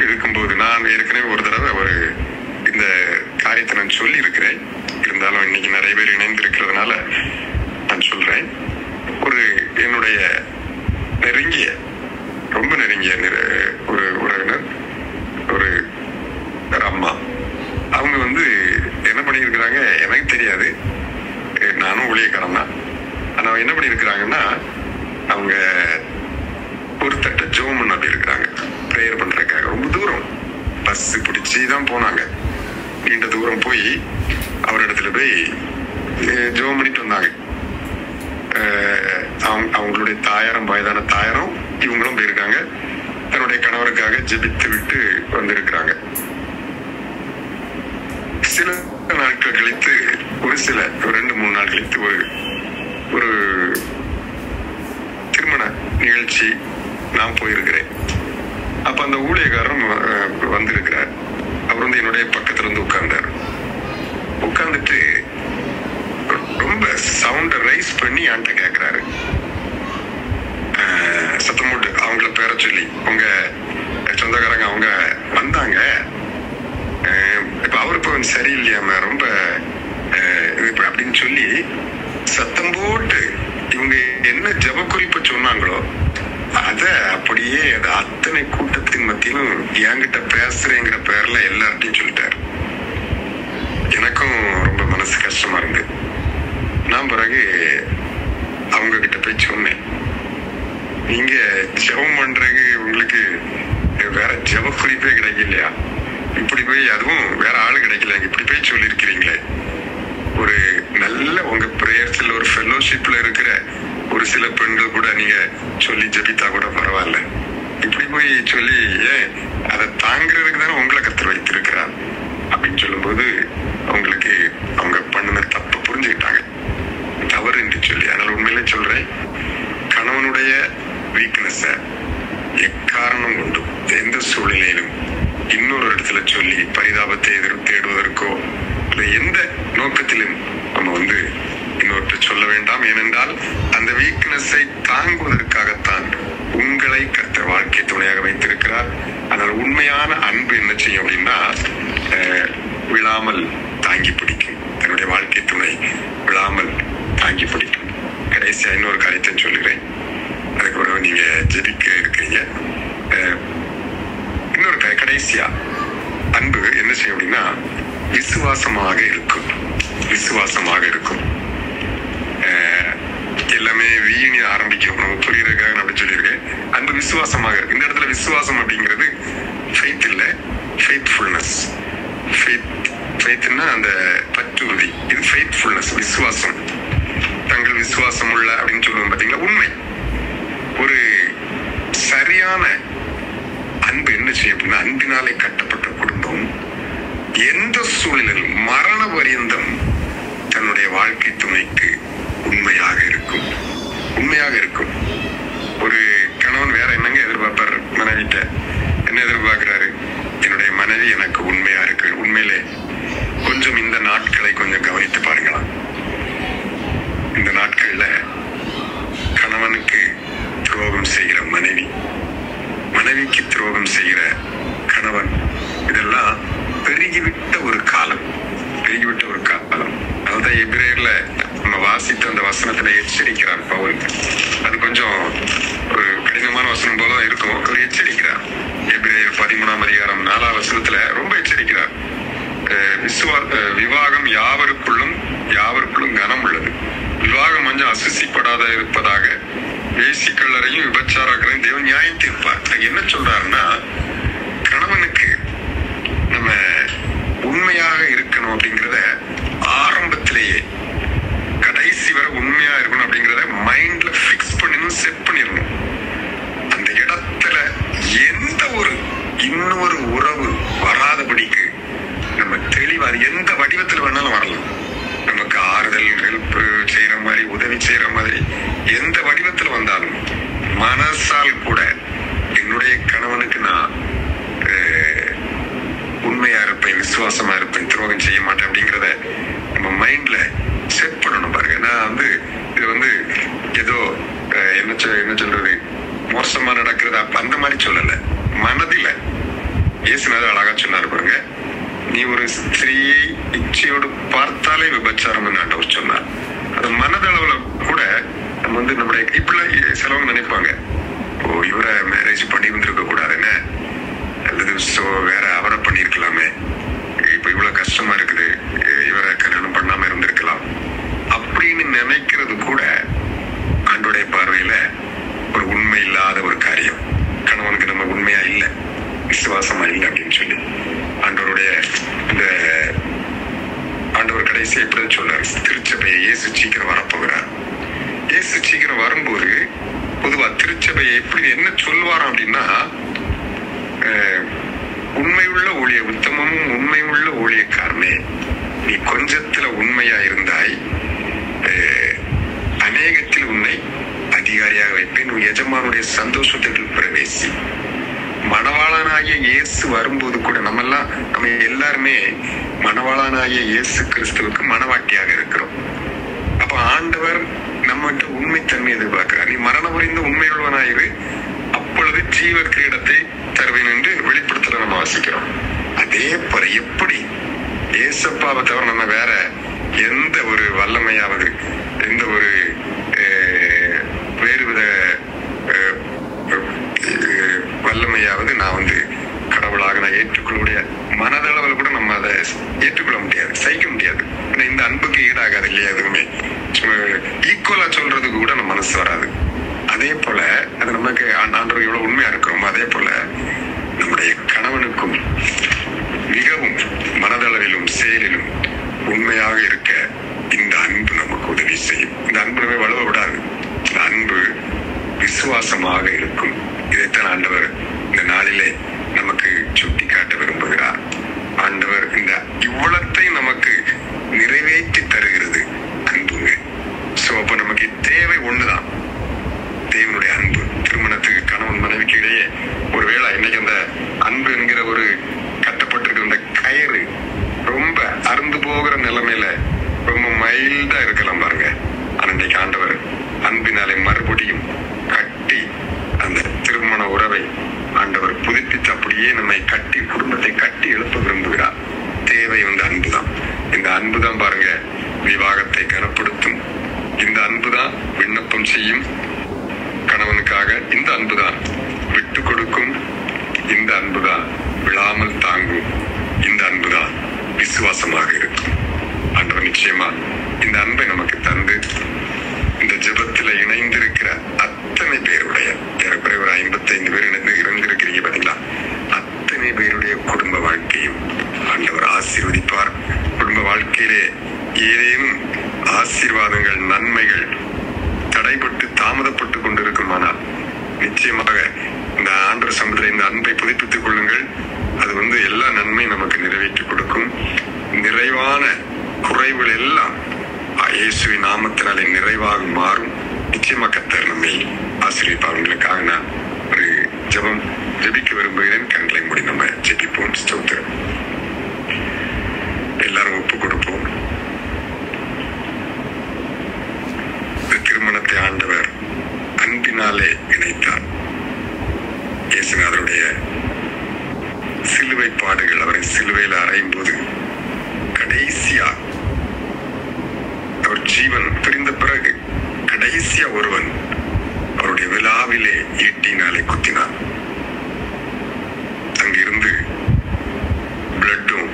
இருக்கும்போது, நான் ஏற்கனவே ஒரு தடவை இந்த காரியத்தை நான் சொல்லி இருக்கிறேன், இருந்தாலும் இன்னைக்கு நிறைய பேர் இணைந்து இருக்கிறதுனால நான் சொல்றேன். என்னுடைய ரொம்ப நெருங்கிய ஒரு உறவினர், ஒரு அம்மா, அவங்க என்ன பண்ணியிருக்கிறாங்க எனக்கு தெரியாது, நானும் ஊழியக்காரன் தான். ஆனா என்ன பண்ணியிருக்கிறாங்கன்னா அவங்க ஒரு தட்ட ஜெபம் பண்ண அப்படி இருக்கிறாங்க, ப்ரேயர் பண்றதுக்காக. ரொம்ப தூரம் பஸ் பிடிச்சி தான் போனாங்க. நீண்ட தூரம் போய் அவரிடத்துல போய் ஜெபம் பண்ணிட்டு வந்தாங்க. அவங்களுடைய தாயாரம், வயதான தாயாரம், இவங்களும் போயிருக்காங்க. தன்னுடைய கணவருக்காக ஜெபித்து விட்டு வந்திருக்கிறாங்க. சில நாட்கள் கழித்து ஒரு 2-3 நாள் கழித்து ஒரு திருமண நிகழ்ச்சி நான் போயிருக்கிறேன். அப்ப அந்த ஊழியக்காரரும் வந்திருக்கிறார். அவர் என்னுடைய பக்கத்துல உட்கார்ந்தார். உட்கார்ந்துட்டு ரொம்ப சவுண்ட ரைஸ் பண்ணி என்கிட்ட கேட்கிறாரு, சத்தம் போட்டு அவங்கள பேர சொல்லி, உங்க சொந்தக்காரங்க அவங்க வந்தாங்க, இப்ப அவரு சரியில்லையாம ரொம்ப அப்படின்னு சொல்லி சத்தம் போட்டு இவங்க என்ன ஜப குறிப்பு சொன்னாங்களோ அத அப்படியே அத்தனை கூட்டத்தின் மத்தியிலும் என்கிட்ட பேசுறேங்கிற பேர்ல எல்லார்ட்டையும் சொல்லிட்டாரு. எனக்கும் ரொம்ப மனசு கஷ்டமா இருந்து நான் பிறகு அவங்க கிட்ட போய் சொன்னேன், நீங்க ஜெபம் பண்றதுக்கு உங்களுக்கு வேற ஜெப குறிப்பே கிடைக்கலையா? இப்படி போய் அதுவும் வேற ஆளு கிடைக்கல, இப்படி போய் சொல்லியிருக்கிறீங்களே. ஒரு நல்ல உங்க பிரேயர்ஸ்ல ஒரு ஃபெலோஷிப்ல இருக்கிற ஒரு சில பெண்கள் கூட நீங்க சொல்லி ஜெபித்தா கூட பரவாயில்ல, இப்படி போய் சொல்லி ஏன் அதை தாங்கிறதுக்கு தானே உங்களை கத்தர் வைத்திருக்கிறார் அப்படின்னு சொல்லும் போது அவங்களுக்கு அவங்க பண்ணின தப்பு புரிஞ்சுக்கிட்டாங்க, தவறு என்று சொல்லி. அதனால உண்மையிலே சொல்றேன், கணவனுடைய வீக்னஸ எக்காரணம் கொண்டும் எந்த சூழ்நிலையிலும் இன்னொரு இடத்துல சொல்லி பரிதாபத்தை தேடுவதற்கோ இல்லை எந்த நோக்கத்திலும் நம்ம இன்னொருத்த சொல்ல வேண்டாம். ஏனென்றால் அந்த வீக்னஸை தாங்குவதற்காகத்தான் உங்களை கர்த்தர் வாழ்க்கை துணையாக வைத்திருக்கிறார். அதனால் உண்மையான அன்பு என்ன செய்யும் அப்படின்னா விழாமல் தாங்கி பிடிக்கும். தன்னுடைய வாழ்க்கை துணை விழாமல் தாங்கி பிடிக்கும். கடைசியா இன்னொரு காரியத்தை சொல்லுறேன், அதுக்கு ஒரு நீங்க ஜெபிக்க இருக்கிறீங்க. இன்னொரு கடைசியா அன்பு என்ன செய்யும் அப்படின்னா விசுவாசமாக இருக்கும். எல்லாமே வீணி ஆரம்பிக்கும். நம்ம புரியுறதுக்காக நான் அப்படி சொல்லியிருக்கேன். அன்பு விசுவாசமாக இருக்கு. இந்த இடத்துல விசுவாசம் அப்படிங்கிறது ஃபெய்த் இல்ல, ஃபெய்த்ஃபுல்னஸ். ஃபெய்த்னா அந்த பற்றுறுதி, இது ஃபெய்த்ஃபுல்னஸ், விசுவாசம். தங்கள் விசுவாசம் உள்ள அப்படின்னு சொல்லுவோம் பாத்தீங்களா, உண்மை. ஒரு சரியான அன்பு என்ன செய்யும் அப்படின்னா, அன்பினாலே கட்டப்பட்ட குடும்பம் எந்த சூழலிலும் மரண பரியந்தம் தன்னுடைய வாழ்க்கை துணைக்கு உண்மையாக இருக்கும். ஒரு கணவன் வேற என்னங்க எதிர்பார்ப்பார் மனைவிட்ட? என்ன எதிர்பார்க்கிறாரு? என்னுடைய மனைவி எனக்கு உண்மையா இருக்கு. உண்மையிலே கொஞ்சம் இந்த நாட்களை கொஞ்சம் கவனித்து பாருங்களா. இந்த நாட்கள்ல கணவனுக்கு துரோகம் செய்கிற மனைவி, மனைவிக்கு துரோகம் செய்கிற கணவன், இதெல்லாம் பெருகிவிட்ட ஒரு காலம். அதாவது எபிரேயர்ல நம்ம வாசித்த அந்த வசனத்துல எச்சரிக்கிறார் பவுல். அது கொஞ்சம் ஒரு கடினமான வசனம் போல இருக்கும். அவர் எச்சரிக்கிறார். எபிரேயர் 13ஆம் அதிகாரம் 4ஆம் வசனத்துல ரொம்ப எச்சரிக்கிறார். விவாகம் யாவருக்குள்ளும் கனம் உள்ளது. விவாகம் கொஞ்சம் அசுசிப்படாத இருப்பதாக வேசிக்கல்லரையும் விபச்சாரங்களையும் தேவன் நியாயம் தீர்ப்பார். என்ன சொல்றாருன்னா, கணவனுக்கு நம்ம உண்மையாக இருக்கணும் அப்படிங்கிறத ஆரம்பத்திலேயே கடைசி வரை உண்மையா இருக்கணும் அப்படிங்கிறத மைண்ட்ல பிக்ஸ் பண்ணணும், செட் பண்ணிடணும். அந்த இடத்துல எந்த ஒரு இன்னொரு உறவு வராதபடிக்கு நம்ம தெளிவா, எந்த வடிவத்தில் வேணாலும் வரலாம். நமக்கு ஆறுதல், ஹெல்ப் செய்யற மாதிரி, உதவி செய்யற மாதிரி எந்த வடிவத்தில் வந்தாலும் மனசால் கூட என்னுடைய கணவனுக்கு நான் உண்மையா இருப்பேன், விசுவாசமா இருப்பேன், துரோகம் செய்ய மாட்டேன் அப்படிங்கிறத நம்ம மைண்ட்ல செட் பண்ணணும். பாருங்க, நான் இது ஏதோ என்ன சொல்றது, மோசமா நடக்கிறதா அந்த மாதிரி சொல்லல. மனதில இயேசுநாதர் அழகா சொன்னாரு பாருங்க, நீ ஒரு ஸ்திரீயை இச்சையோடு பார்த்தாலே விபச்சாரம் ஆண்டவர் சொன்னார். அது மனதளவுல கூட நம்ம நம்முடைய இப்படி சிலவங்க நினைப்பாங்க, ஓ இவரை மேரேஜ் பண்ணி வந்திருக்க கூடாதுன்னு, அல்லது வேற அவரை பண்ணிருக்கலாமே, இப்ப இவ்வளவு கஷ்டமா இருக்குது, இவரை கல்யாணம் பண்ணாம இருந்திருக்கலாம் அப்படின்னு நினைக்கிறது கூட ஆண்டோடைய பார்வையில ஒரு உண்மை இல்லாத ஒரு காரியம். கணவனுக்கு நம்ம உண்மையா இல்லை, விசுவாசமா இல்லை அப்படின்னு சொல்லி ஆண்டவருடைய இந்த ஆண்டவர் கடைசி எப்படி சொல்றாரு, திருச்சபையை இயேசு சீக்கிரம் வரப்போகிறார். இயேசு சீக்கிரம் வரும்போது பொதுவா திருச்சபையை எப்படி என்ன சொல்லுவாராம் அப்படின்னா, உண்மையுள்ள ஊழிய உத்தமமும் உண்மையுள்ள ஊழியக்காரனே, நீ கொஞ்சத்துல உண்மையா இருந்தாய், அநேகத்தில் உன்னை அதிகாரியாக வைப்பேன், உன் எஜமானுடைய சந்தோஷத்திற்குள் பிரவேசி. மணவாளனாகிய இயேசு வரும்போது கூட நம்ம எல்லாருமே மணவாளனாகிய இயேசு கிறிஸ்துவுக்கு மணவாட்டியாக இருக்கிறோம். அப்ப ஆண்டவர் நம்மகிட்ட உண்மைத்தன்மை எதிர்பார்க்கிறார். நீ மரணம் புரிந்து உண்மையுள்ளவனாயிரு, அப்பொழுது ஜீவ கிரீடத்தை தருவேன் என்று வெளிப்படுத்தல நம்ம வாசிக்கிறோம். அதே போல எப்படி ஏசப்பாவை தவிர நம்ம வேற எந்த ஒரு வல்லமையாவது, எந்த ஒரு வேறுவித வல்லமையாவது நான் கடவுளாக நான் ஏற்றுக்கொள்ள மனதளவில் கூட நம்ம அதை ஏற்றுக்கொள்ள முடியாது, சகிக்க முடியாது. இந்த அன்புக்கு ஈடாகாது இல்லையா, எதுவுமே ஈக்குவலா சொல்றதுக்கு கூட நம்ம மனசு வராது. அதே போல அது நமக்கு ஆண்டவர் எவ்வளவு உண்மையா இருக்கிறோமோ அதே போல நம்முடைய கணவனுக்கும் மிகவும் மனதளவிலும் செயலிலும் உண்மையாக இருக்க இந்த அன்பு நமக்கு உதவி செய்யும். இந்த அன்பு நம்ம வலுவ விடாது. இந்த அன்பு விசுவாசமாக இருக்கும். இதைத்தான் ஆண்டவர் இந்த நாளிலே நமக்கு சுட்டி காட்ட விரும்புகிறார். ஆண்டவர் இந்த இவ்வளத்தை நமக்கு நிறைவேற்றி தருகிறது அன்புங்க. சோ அப்ப நமக்கு தேவை ஒண்ணுதான், தேவனுடைய அன்பு. திருமணத்துக்கு கணவன் மனைவிக்கு இடையே ஒருவேளை இன்னைக்கு அந்த அன்பு என்கிற ஒரு கட்டப்பட்டிருக்கிற இந்த கயிறு ரொம்ப அறுந்து போகிற நிலைமையில ரொம்ப மைல்டா இருக்கலாம் பாருங்க. ஆனா இன்னைக்கு ஆண்டவர் அன்பினாலே மறுபடியும் கட்டி அந்த திருமண உறவை ஆண்டவர் புதுப்பித்து அப்படியே நம்மை கட்டி குடும்பத்தை கட்டி எழுப்ப விரும்புகிறார். தேவை அன்புதான். இந்த அன்புதான் பாருங்க விவாகத்தை கனப்படுத்தும். இந்த அன்புதான் விண்ணப்பம் செய்யும் கணவனுக்காக. இந்த அன்புதான் விட்டு கொடுக்கும். இந்த அன்புதான் விழாமல் தாங்கும். இந்த அன்புதான் விசுவாசமாக இருக்கும். ஆண்டவர் நிச்சயமா இந்த அன்பை நமக்கு தந்து இந்த ஜெபத்துல இணைந்திருக்கிற அத்தனை பேருடைய ஏறக்குறைய ஒரு 55 பேர் இருந்திருக்கிறீங்க பாத்தீங்களா, அத்தனை பேருடைய குடும்ப வாழ்க்கையும் ஆண்டவர் ஆசீர்வாதங்கள், நன்மைகள் தடைபட்டு தாமதப்பட்டு கொண்டிருக்குமானால் நிச்சயமாக இந்த ஆண்டவர் சமூகத்தில் இந்த அன்பை புதுப்பித்துக் கொள்ளுங்கள். அது எல்லா நன்மை நமக்கு நிறைவேற்றி கொடுக்கும். நிறைவான குறைவுகள் எல்லாம் இயேசுவின் நாமத்தினாலே நிறைவாக மாறும். நிச்சயமா கர்த்தர் நம்மை ஆசீர்வதிப்பார்களுக்காக நான் ஒரு ஜெபிக்க விரும்புகிறேன். கண்களை மூடி நம்ம ஜெபிப்போம். ஸ்தோத்திரம். எல்லாரும் ஒப்பு கொடுப்போம். திருமணத்தை ஆண்டவர் அன்பினாலே இணைத்தார். இயேசுநாதருடைய சிலுவை பாடுகள், அவரை சிலுவையில் அறையும் போது கடைசியா அவர் ஜீவன் பிரிந்த பிறகு கடைசியா ஒருவன் அவருடைய விழாவிலே ஈட்டினாலே குத்தினார். அங்கிருந்து பிளட்டும்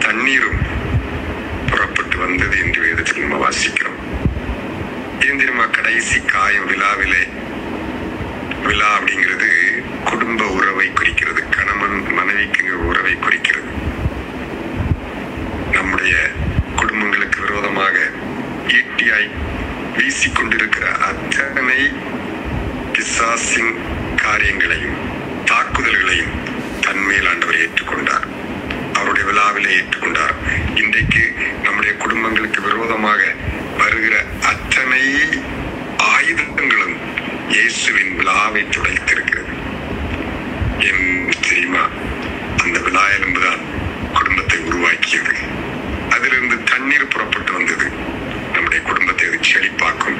தண்ணீரும் புறப்பட்டு வந்தது என்று வேதத்தில் நம்ம வாசிக்கிறோம். தெரியுமா, கடைசி காயம் விழாவிலே, விழா அப்படிங்கிறது குடும்ப உறவை குறிக்கிறது, கணவன் மனைவிக்கு உறவை குறிக்கிறது. நம்முடைய குடும்பங்களுக்கு விரோதமாக ஈட்டியாய் வீசிக்கொண்டிருக்கிற அத்தனை பிசாசின் காரியங்களையும் தாக்குதல்களையும் தன்மேல் ஆண்டவர் ஏற்றுக்கொண்டார். அவருடைய விழாவிலே ஏற்றுக்கொண்டார். இன்றைக்கு நம்முடைய குடும்பங்களுக்கு விரோதமாக வருகிற அத்தனை ஆயுதங்களும் இயேசுவின் விழாவை துடைத்திருக்கிறது. ஏன் தெரியுமா? அந்த விழா எலும்புதான் குடும்பத்தை உருவாக்கியது. அதிலிருந்து தண்ணீர் புறப்பட்டு வந்தது. நம்முடைய குடும்பத்தை அது செழிப்பாக்கும்.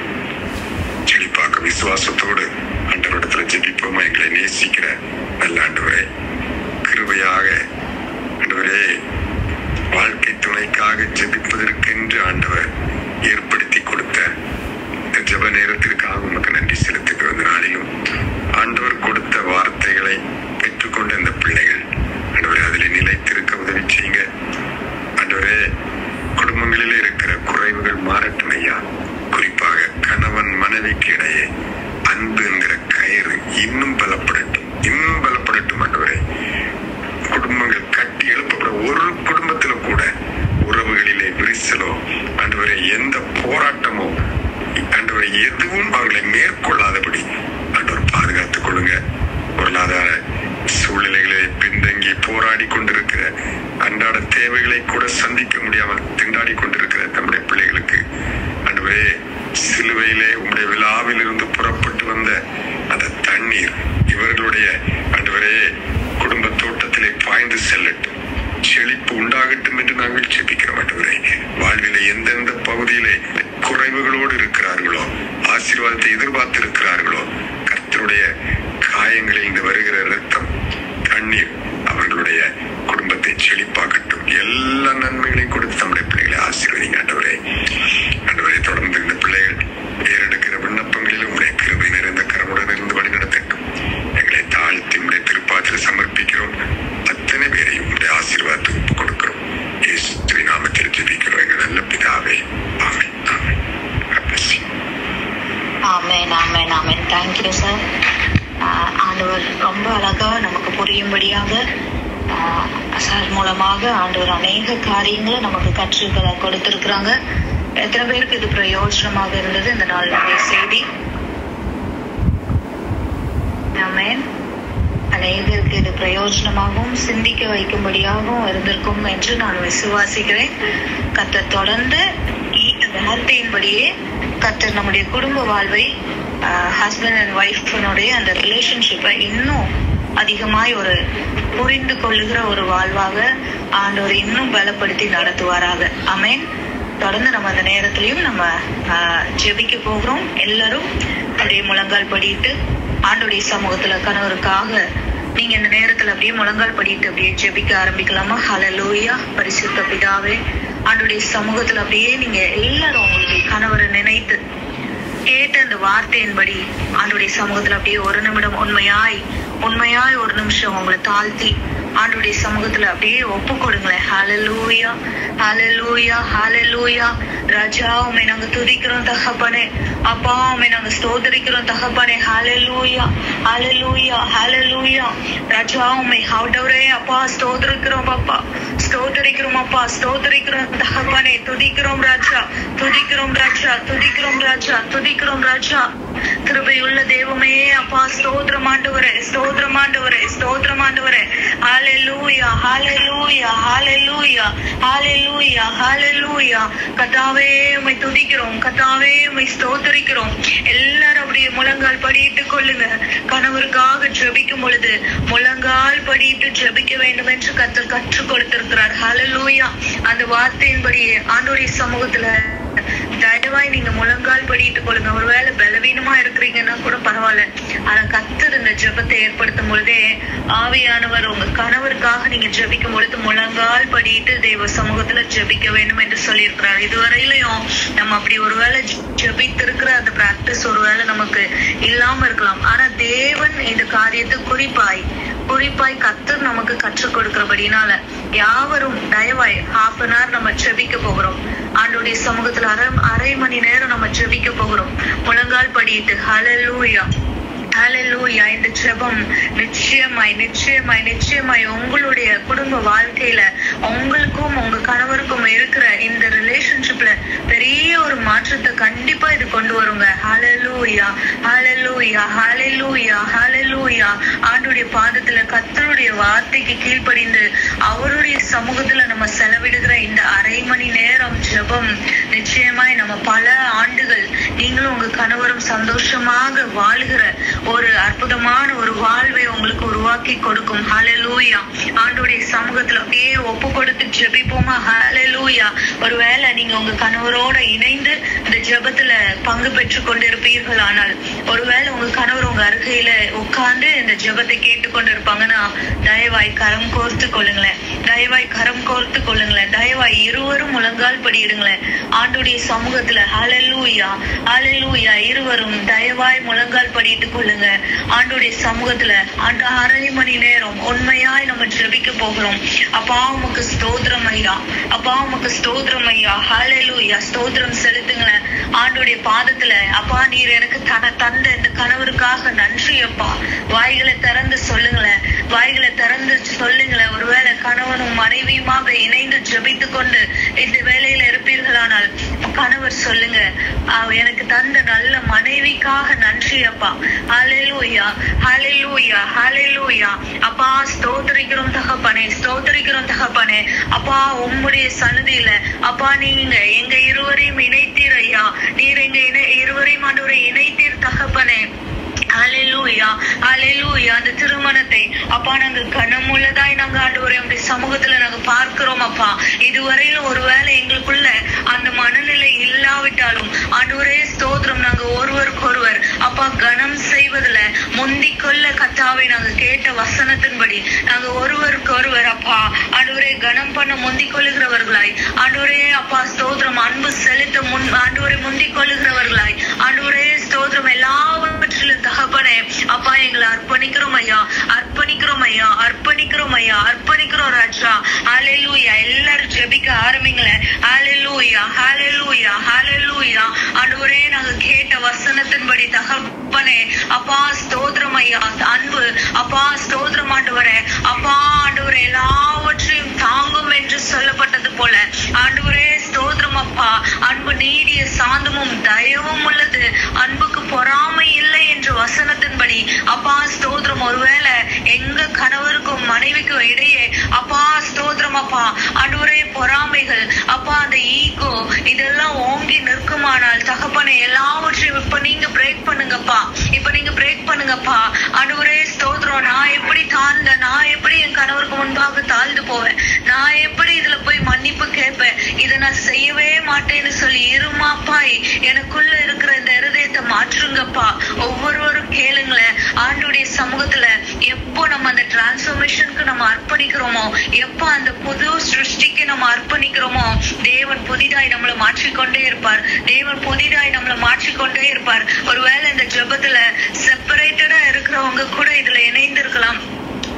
விசுவாசத்தோடு ஆண்டவரிடத்துல ஜெபிப்போமா? எங்களை நேசிக்கிற நல்ல ஆண்டவரே, கிருபையாக ஆண்டவரே, வாழ்க்கை துணைக்காக ஜெபிப்பதற்கென்று ஆண்டவர் ஏற்படுத்தி கொடுத்த இந்த ஜெப நேரத்திற்காக உமக்கு நன்றி செலுத்துகிற நாளிலும் ஆண்டவர் கொடுத்த வார்த்தைகளை பெற்றுக்கொண்ட இந்த பிள்ளைகள் ஆண்டவரே அதிலே நிலைத்திருக்க உதவி செய்யுங்க. ஆண்டவரே, குடும்பங்களிலே இருக்கிற குறைவுகள் மாறட்டும் ஐயா. குறிப்பாக கணவன் மனைவிக்கு இடையே அன்பு என்கிற கயிறு இன்னும் பலப்படட்டும், இன்னும் பலப்படட்டும். ஆண்டவரே, குடும்பங்கள் கட்டி எழுப்பப்பட ஒரு குடும்பத்தில கூட உறவுகளிலே விரிசலோ ஆண்டவரே எந்த போராட்டமோ ஆண்டவரை எதுவும் அவர்களை மேற்கொள்ளாதபடி ஆண்டவர் பாதுகாத்துக் கொள்ளுங்க. பொருளாதார சூழ்நிலைகளை பின்தங்கி போராடி கொண்டிருக்கிற, அன்றாட தேவைகளை கூட சந்திக்க முடியாமல் திண்டாடி கொண்டிருக்கிற நம்முடைய பிள்ளைகளுக்கு ஆண்டவரே, சிலுவையிலே உங்களுடைய விழாவில் இருந்து புறப்பட்டு வந்த அந்த தண்ணீர் இவர்களுடைய ஆண்டவரே குடும்ப தோட்டத்திலே பாய்ந்து செல்லட்டும், செழிப்பு உண்டாகட்டும் என்று நாங்கள் ஜெபிக்கிறோம். ஆண்டவரே, வாழ்விலே எந்தெந்த பகுதியிலே குறைவுகளோடு இருக்கிறார்களோ, ஆசீர்வாதத்தை எதிர்பார்த்து இருக்கிறார்களோ, கர்த்தருடைய காயங்களில் இருந்து வருகிற இரத்தம், தண்ணீர் அவர்களுடைய குடும்பத்தை செழிப்பாக்கட்டும். எல்லா நன்மைகளையும் கொடுத்து நம்முடைய பிள்ளைகளை ஆசீர்வதிங்க. ஆண்டவரே, தொடர்ந்து இந்த பிள்ளைகள் ஏறெடுக்கிற விண்ணப்பங்களிலும் உடைய கிருபை நிறைந்த கரமுடன் இருந்து வழிநடத்தட்டும். எங்களை தாழ்த்தி உடைய திருப்பாற்றில் சமர்ப்பிக்கிறோம். அத்தனை பேரையும் உடைய ஆசீர்வாதத்தை ஒப்புக் கொடுக்கிறோம். இயேசுவின் நாமத்தில் ஜெபிக்கிறோம் எங்கள் நல்ல பிதாவே. Amen. Amen, amen, amen. Thank you sir. ஆண்டவர் ரொம்ப அழகா நமக்கு புரியும்படியாக சார் மூலமாக ஆண்டவர் அநேக காரியங்களை நமக்கு கற்று கொடுத்திருக்கிறாங்க. எத்தனை பேருக்கு இது பிரயோஜனமாக இருந்தது இந்த நாளுடைய செய்தி? ஆமென். அநேகருக்கு இது பிரயோஜனமாகவும் சிந்திக்க வைக்கும்படியாகவும் இருந்திருக்கும் என்று நான் விசுவாசிக்கிறேன். கர்த்தர் தொடர்ந்து வார்த்தையின்படியே கர்த்தர் நம்முடைய குடும்ப வாழ்வை, ஹஸ்பண்ட் அண்ட் ஒய்ஃபினுடைய அந்த ரிலேஷன்ஷிப்பை இன்னும் அதிகமாய் ஒரு புரிந்து கொள்ளுகிற ஒரு வாழ்வாக ஆண்டவர் இன்னும் பலப்படுத்தி நடத்துவாராக. ஆமென். தொடர்ந்து நம்ம அந்த நேரத்திலையும் நம்ம ஜெபிக்க போகிறோம். எல்லாரும் அப்படியே முழங்கால் படிட்டு ஆண்டோடைய சமூகத்துல கணவருக்காக நீங்க இந்த நேரத்துல அப்படியே முழங்கால் படிட்டு அப்படியே ஜெபிக்க ஆரம்பிக்கலாமா? ஹல்லேலூயா. பரிசுத்த பிதாவே, ஆண்டோடைய சமூகத்துல அப்படியே நீங்க எல்லாரும் உங்களுடைய கணவரை நினைத்து கேட்ட அந்த வார்த்தையின்படி ஆண்டோடைய சமூகத்துல அப்படியே ஒரு நிமிடம் உண்மையாய் ஒரு நிமிஷம் உங்களை தாழ்த்தி ஆண்டவருடைய சமூகத்துல அப்படியே ஒப்பு கொடுங்களேன். ஹல்லேலூயா, ஹல்லேலூயா, ஹல்லேலூயா. ராஜா உம்மை நாங்க துதிக்கிறோம் தகப்பனே. அப்பா உம்மை நாங்க ஸ்தோத்திரிக்கிறோம் தகப்பனே. ஹல்லேலூயா, ஹல்லேலூயா, ஹல்லேலூயா. ராஜா உம்மை ஆண்டவரே அப்பா ஸ்தோத்திரிக்கிறோம் அப்பா, ஸ்தோத்திரிக்கிறோம் அப்பா, ஸ்தோத்திரிக்கிறோம் தகப்பனே. துதிக்கிறோம் ராஜா, துதிக்கிறோம் ராஜா, துதிக்கிறோம் ராஜா, துதிக்கிறோம் ராஜா. கிருபையுள்ள தெய்வமே அப்பா ஸ்தோத்திரம் ஆண்டவரே, ஸ்தோத்திரம் ஆண்டவரே, ஸ்தோத்திரம் ஆண்டவரே. ஹல்லேலூயா, ஹல்லேலூயா, ஹல்லேலூயா, ஹல்லேலூயா, ஹல்லேலூயா. கர்த்தாவே உம்மை துதிக்கிறோம், கர்த்தாவே உம்மை ஸ்தோத்திரிக்கிறோம். எல்லாரும் அப்படியே முழங்கால் படியிட்டுக் கொள்ளுங்க. கணவருக்காக ஜெபிக்கும் பொழுது முழங்கால் படியிட்டு ஜெபிக்க வேண்டும் என்று கர்த்தர் கற்றுக் கொடுத்திருக்கிறார். ஹல்லேலூயா. அந்த வார்த்தையின்படியே ஆண்டவருடைய சமூகத்துல தயவாய் நீங்க முழங்கால் படியிட்டுக் கொள்ளுங்க. ஒருவேளை பலவீனமா இருக்கிறீங்கன்னா கூட பரவாயில்ல, ஆனா கர்த்தர் இந்த ஜெபத்தை ஏற்படுத்தும் பொழுதே ஆவியானவர் உங்க கணவருக்காக நீங்க ஜெபிக்கும் பொழுது முழங்கால் படியிட்டு தெய்வ சமூகத்துல ஜெபிக்க வேண்டும் என்று சொல்லி இருக்கிறார். இதுவரையிலையும் நம்ம அப்படி ஒருவேளை ஜெபித்திருக்கிற அந்த பிராக்டிஸ் ஒருவேளை நமக்கு இல்லாம இருக்கலாம். ஆனா தேவன் இந்த காரியத்தை குறிப்பாய் கர்த்தர் நமக்கு கற்றுக் கொடுக்கிறபடினால யாவரும் தயவாய் 1/2 an hour நம்ம ஜெபிக்க போகிறோம். ஆண்டவருடைய சமூகத்துல அரை மணி நேரம் நம்ம ஜெபிக்க போகிறோம் முழங்கால் படியிட்டு. ஹல்லேலூயா, ஹல்லேலூயா. இந்த ஜெபம் நிச்சயமாய் நிச்சயமாய் நிச்சயமாய் உங்களுடைய குடும்ப வாழ்க்கையில உங்களுக்கும் உங்க கணவருக்கும் இருக்கிற இந்த ரிலேஷன்ஷிப்ல பெரிய ஒரு மாற்றத்தை கண்டிப்பா இது கொண்டு வருங்க. ஹல்லேலூயா, ஹல்லேலூயா, ஹல்லேலூயா, ஹல்லேலூயா. ஆண்டவருடைய பாதத்துல கர்த்தருடைய வார்த்தைக்கு கீழ்ப்படிந்து அவருடைய சமூகத்துல நம்ம செலவிடுகிற இந்த அரை மணி நேரம் ஜெபம் நிச்சயமாய் நம்ம பல ஆண்டுகள் நீங்களும் உங்க கணவரும் சந்தோஷமாக வாழுகிற ஒரு அற்புதமான ஒரு வாழ்வை உங்களுக்கு உருவாக்கி கொடுக்கும். ஹல்லேலூயா. ஆண்டவருடைய சமூகத்துல அப்படியே ஒப்பு கொடுத்து ஜெபிப்போமா. ஹல்லேலூயா. ஒருவேளை நீங்க உங்க கணவரோட இணைந்து இந்த ஜெபத்துல பங்கு பெற்று கொண்டிருப்பீர்கள், ஆனால் ஒருவேளை உங்க கணவர் உங்க அருகையில உட்கார்ந்து இந்த ஜெபத்தை கேட்டுக்கொண்டு இருப்பாங்கன்னா தயவாய் கரம் கோர்த்து கொள்ளுங்களேன், தயவாய் கரம் கோர்த்து கொள்ளுங்களேன், தயவாய் இருவரும் முழங்கால் படியிடுங்களேன் ஆண்டவருடைய சமூகத்துல. ஹல்லேலூயா, ஹல்லேலூயா. இருவரும் தயவாய் முழங்கால் படியிட்டு கொள்ளுங்க ஆண்டவருடைய சமூகத்துல. அரை மணி நேரம் உண்மையாய் நம்ம ஜெபிக்க போகிறோம். அப்பா உமக்கு ஸ்தோத்திரம் ஐயா, அப்பா உமக்கு ஸ்தோத்திரம் ஐயா. ஹல்லேலூயா. ஸ்தோத்திரம் செலுத்துங்களேன் ஆண்டவருடைய பாதத்துல. அப்பா நீர் எனக்கு தந்த இந்த கணவருக்காக நன்றி அப்பா. வாய்களை திறந்து சொல்லுங்களேன், வாய்களை திறந்து சொல்லுங்களேன். ஒருவேளை கணவனும் மனைவியுமாக இணைந்து ஜெபித்து கொண்டு இந்த வேலையில இருப்பீர்களானால் கணவர் சொல்லுங்க, எனக்கு தந்த நல்ல மனைவிக்காக நன்றி அப்பா. ஹல்லேலூயா, ஹல்லேலூயா, ஹல்லேலூயா. அப்பா ஸ்தோத்திரிக்கிறோம் தகப்பனே, ஸ்தோத்திரிக்கிறோம் தகப்பனே. அப்பா உம்முடைய சன்னதியில அப்பா நீங்க எங்க இருவரையும் இணைத்தீர் ஐயா, நீர் எங்க இருவரையும் ஆண்டவரை இணைத்தீர் தகப்பனே. ஹல்லேலூயா, ஹல்லேலூயா. அந்த திருமணத்தை அப்பா நாங்க கனமுள்ளதாய் நாங்க ஆண்டவரே உம்முடைய சமூகத்துல நாங்க பார்க்கிறோம் அப்பா. இதுவரையிலும் ஒருவேளை எங்களுக்குள்ள அந்த மனநிலை இல்லாவிட்டாலும் ஆண்டவரே ஸ்தோத்திரம், நாங்க ஒருவருக்கொருவர் அப்பா கனம் செய்வதில் முந்திக் கொள்ள கர்த்தாவை நாங்க கேட்ட வசனத்தின்படி நாங்க ஒருவருக்கொருவர் அப்பா ஆண்டவரே கனம் பண்ண முந்திக் கொள்ளுகிறவர்களாய் ஆண்டவரே அப்பா ஸ்தோத்திரம், அன்பு செலுத்த ஆண்டவரை முந்திக் கொள்ளுகிறவர்களாய் ஆண்டவரே ஸ்தோத்திரம், எல்லாவற்றிலும் தகப்பனே அப்பா எங்களை அர்ப்பணிக்கிறோம் ஐயா, அர்ப்பணிக்கிறோம் ஐயா, அர்ப்பணிக்கிறோம் ஐயா, அர்ப்பணிக்கிறோம் ராஜா. ஹல்லேலூயா. எல்லாரும் ஜெபிக்க ஆரம்பிங்களேன். ஹல்லேலூயா, ஹல்லேலூயா, ஹல்லேலூயா. ஆண்டவரே நாங்க கேட்ட வசனத்தின்படி தகப்பனே அப்பா ஸ்தோத்திரம் ஐயா, அன்பு அப்பா ஸ்தோத்திரம் ஆண்டவரே. அப்பா ஆண்டவரே எல்லாவற்றையும் தாங்கும் என்று சொல்லப்பட்டது போல ஆண்டவரே ஸ்தோத்திரம் அப்பா. அன்பு நீடிய சாந்தமும் தயவும் உள்ளது, அன்புக்கு பொறாமை இல்லை என்ற வசனத்தின்படி அப்பா ஸ்தோத்திரம். ஒருவேளை எங்க கணவருக்கும் மனைவிக்கும் இடையே அப்பா ஸ்தோத்திரம் அப்பா ஆண்டவரே பொறாமைகள் அப்பா அந்த ஈகோ இதெல்லாம் ஓங்கி நிற்குமானால் தகப்பனே எல்லாவற்றையும் இப்ப நீங்க பிரேக் பண்ணுங்கப்பா, இப்ப நீங்க பிரேக் பண்ணுங்கப்பா ஆண்டவரே ஸ்தோத்திரம். நான் எப்படி நான் எப்படி என் கணவருக்கு முன்பாக தாழ்ந்து போவேன், நான் எப்படி இதுல போய் மன்னிப்பு கேட்பேன், இதை நான் செய்யவே மாட்டேன்னு சொல்லி இருமாப்பாய் எனக்குள்ள இருக்கிற இந்த இருதயத்தை மாற்றுங்கப்பா. ஒவ்வொருவரும் கேளுங்களேன் ஆண்டவருடைய சமூகத்துல. எப்போ நம்ம அந்த டிரான்ஸ்ஃபர்மேஷனுக்கு நம்ம அர்ப்பணிக்கிறோமோ, எப்போ அந்த புது சிருஷ்டிக்கு நம்ம அர்ப்பணிக்கிறோமோ, தேவன் புதிதாய் நம்மளை மாற்றிக்கொண்டே இருப்பார், தேவன் புதிதாய் நம்மளை மாற்றிக்கொண்டே இருப்பார். ஒருவேளை இந்த ஜெபத்துல செப்பரேட்டடா இருக்கிறவங்க கூட இதுல இணைந்து இருக்கலாம்.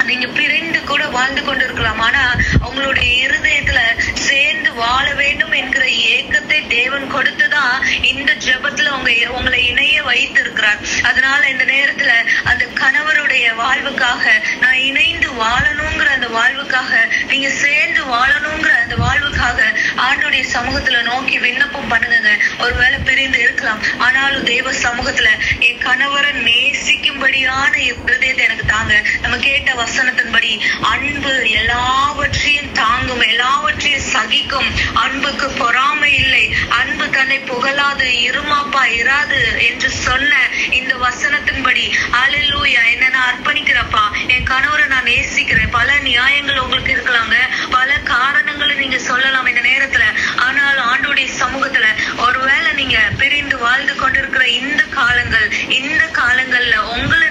நீங்க பிரிந்து கூட வாழ்ந்து கொண்டிருக்கலாம். ஆனா உங்களுடைய இருதயத்துல சேர்ந்து வாழ வேண்டும் என்கிற ஏக்கத்தை தேவன் கொடுத்துதான் இந்த ஜெபத்துல உங்களை இணைய வைத்திருக்கிறார். அதனால இந்த நேரத்துல அந்த கணவருடைய வாழ்வுக்காக, நான் இணைந்து வாழணுங்கிற அந்த வாழ்வுக்காக, நீங்க சேர்ந்து வாழணுங்கிற அந்த வாழ்வுக்காக ஆண்டோடைய சமூகத்துல நோக்கி விண்ணப்பம் பண்ணுங்க. ஒருவேளை பிரிந்து இருக்கலாம், ஆனாலும் தேவ சமூகத்துல என் கணவரை நேசிக்கும்படியான இருதயத்தை எனக்கு தாங்க. நம்ம கேட்ட வசனத்தின்படி அன்பு எல்லாவற்றையும் தாங்கும், எல்லாவற்றையும் சகிக்கும், அன்புக்கு பொறாமை இல்லை, அன்பு தன்னை புகழாது, இருமாப்பா இராது என்று சொன்ன இந்த வசனத்தின்படி ஹல்லேலூயா, என்ன நான் அர்ப்பணிக்கிறப்பா, என் கணவரை நான் நேசிக்கிறேன். பல நியாயங்கள் உங்களுக்கு இருக்கலாங்க, பல காரணங்களை நீங்க சொல்லலாம் இந்த நேரத்துல. ஆனால் ஆண்டோடைய சமூகத்துல ஒருவேளை நீங்க பிரிந்து வாழ்ந்து கொண்டிருக்கிற இந்த காலங்கள்ல உங்களை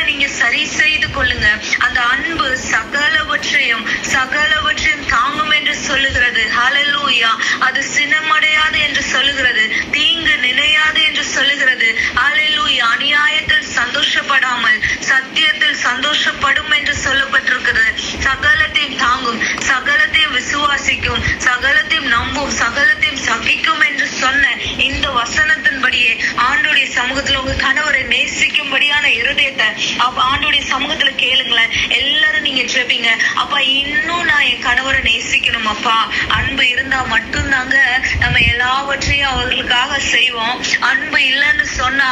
நீங்க சரி செய்து கொள்ளுங்க. அந்த அன்பு சகலவற்றையும் தாங்கும் என்று சொல்லுகிறது. ஹல்லேலூயா. அது சினமடையாது என்று சொல்லுகிறது, தீங்கு நினையாது என்று சொல்லுகிறது. ஹல்லேலூயா. அநியாயத்தில் சந்தோஷப்படாமல் சத்தியத்தில் சந்தோஷப்படும் என்று சொல்லப்பட்டிருக்கிறது. சகலத்தையும் தாங்கும், சகலத்தையும் விசுவாசிக்கும், சகலத்தையும் நம்பும், சகலத்தையும் சகிக்கும் என்று சொன்ன இந்த வசனத்தின்படியே ஆண்டோடைய சமூகத்துல உங்க கணவரை நேசிக்கும்படியான இருதயத்தை ஆண்டோடைய சமூகத்துல கேளுங்களேன். எல்லாரும் நீங்க ஜெபிங்க. அப்பா, இன்னும் நான் என் கணவரை நேசிக்கணும் அப்பா. அன்பு இருந்தா மட்டும்தாங்க நம்ம எல்லாவற்றையும் அவர்களுக்காக செய்வோம். அன்பு இல்லைன்னு சொன்னா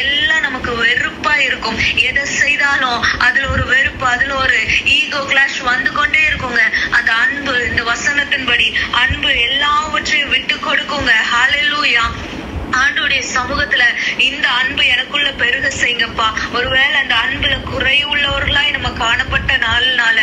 எல்லாம் நமக்கு வெறுப்பா இருக்கும். எதை செய்தாலும் அதுல ஒரு வெறுப்பு, அதுல ஒரு ஈகோ கிளாஷ் வந்து கொண்டே இருக்குங்க. அந்த அன்பு, இந்த வசனத்தின்படி அன்பு எல்லாவற்றையும் விட்டு கொடுக்குங்க. ஹல்லேலூயா. ஆண்டோடைய சமூகத்துல இந்த அன்பு எனக்குள்ள பெருக செய்யுங்கப்பா. ஒருவேளை அந்த அன்புல குறைவுள்ளவர்களாய் நம்ம காணப்பட்ட நாள்னால,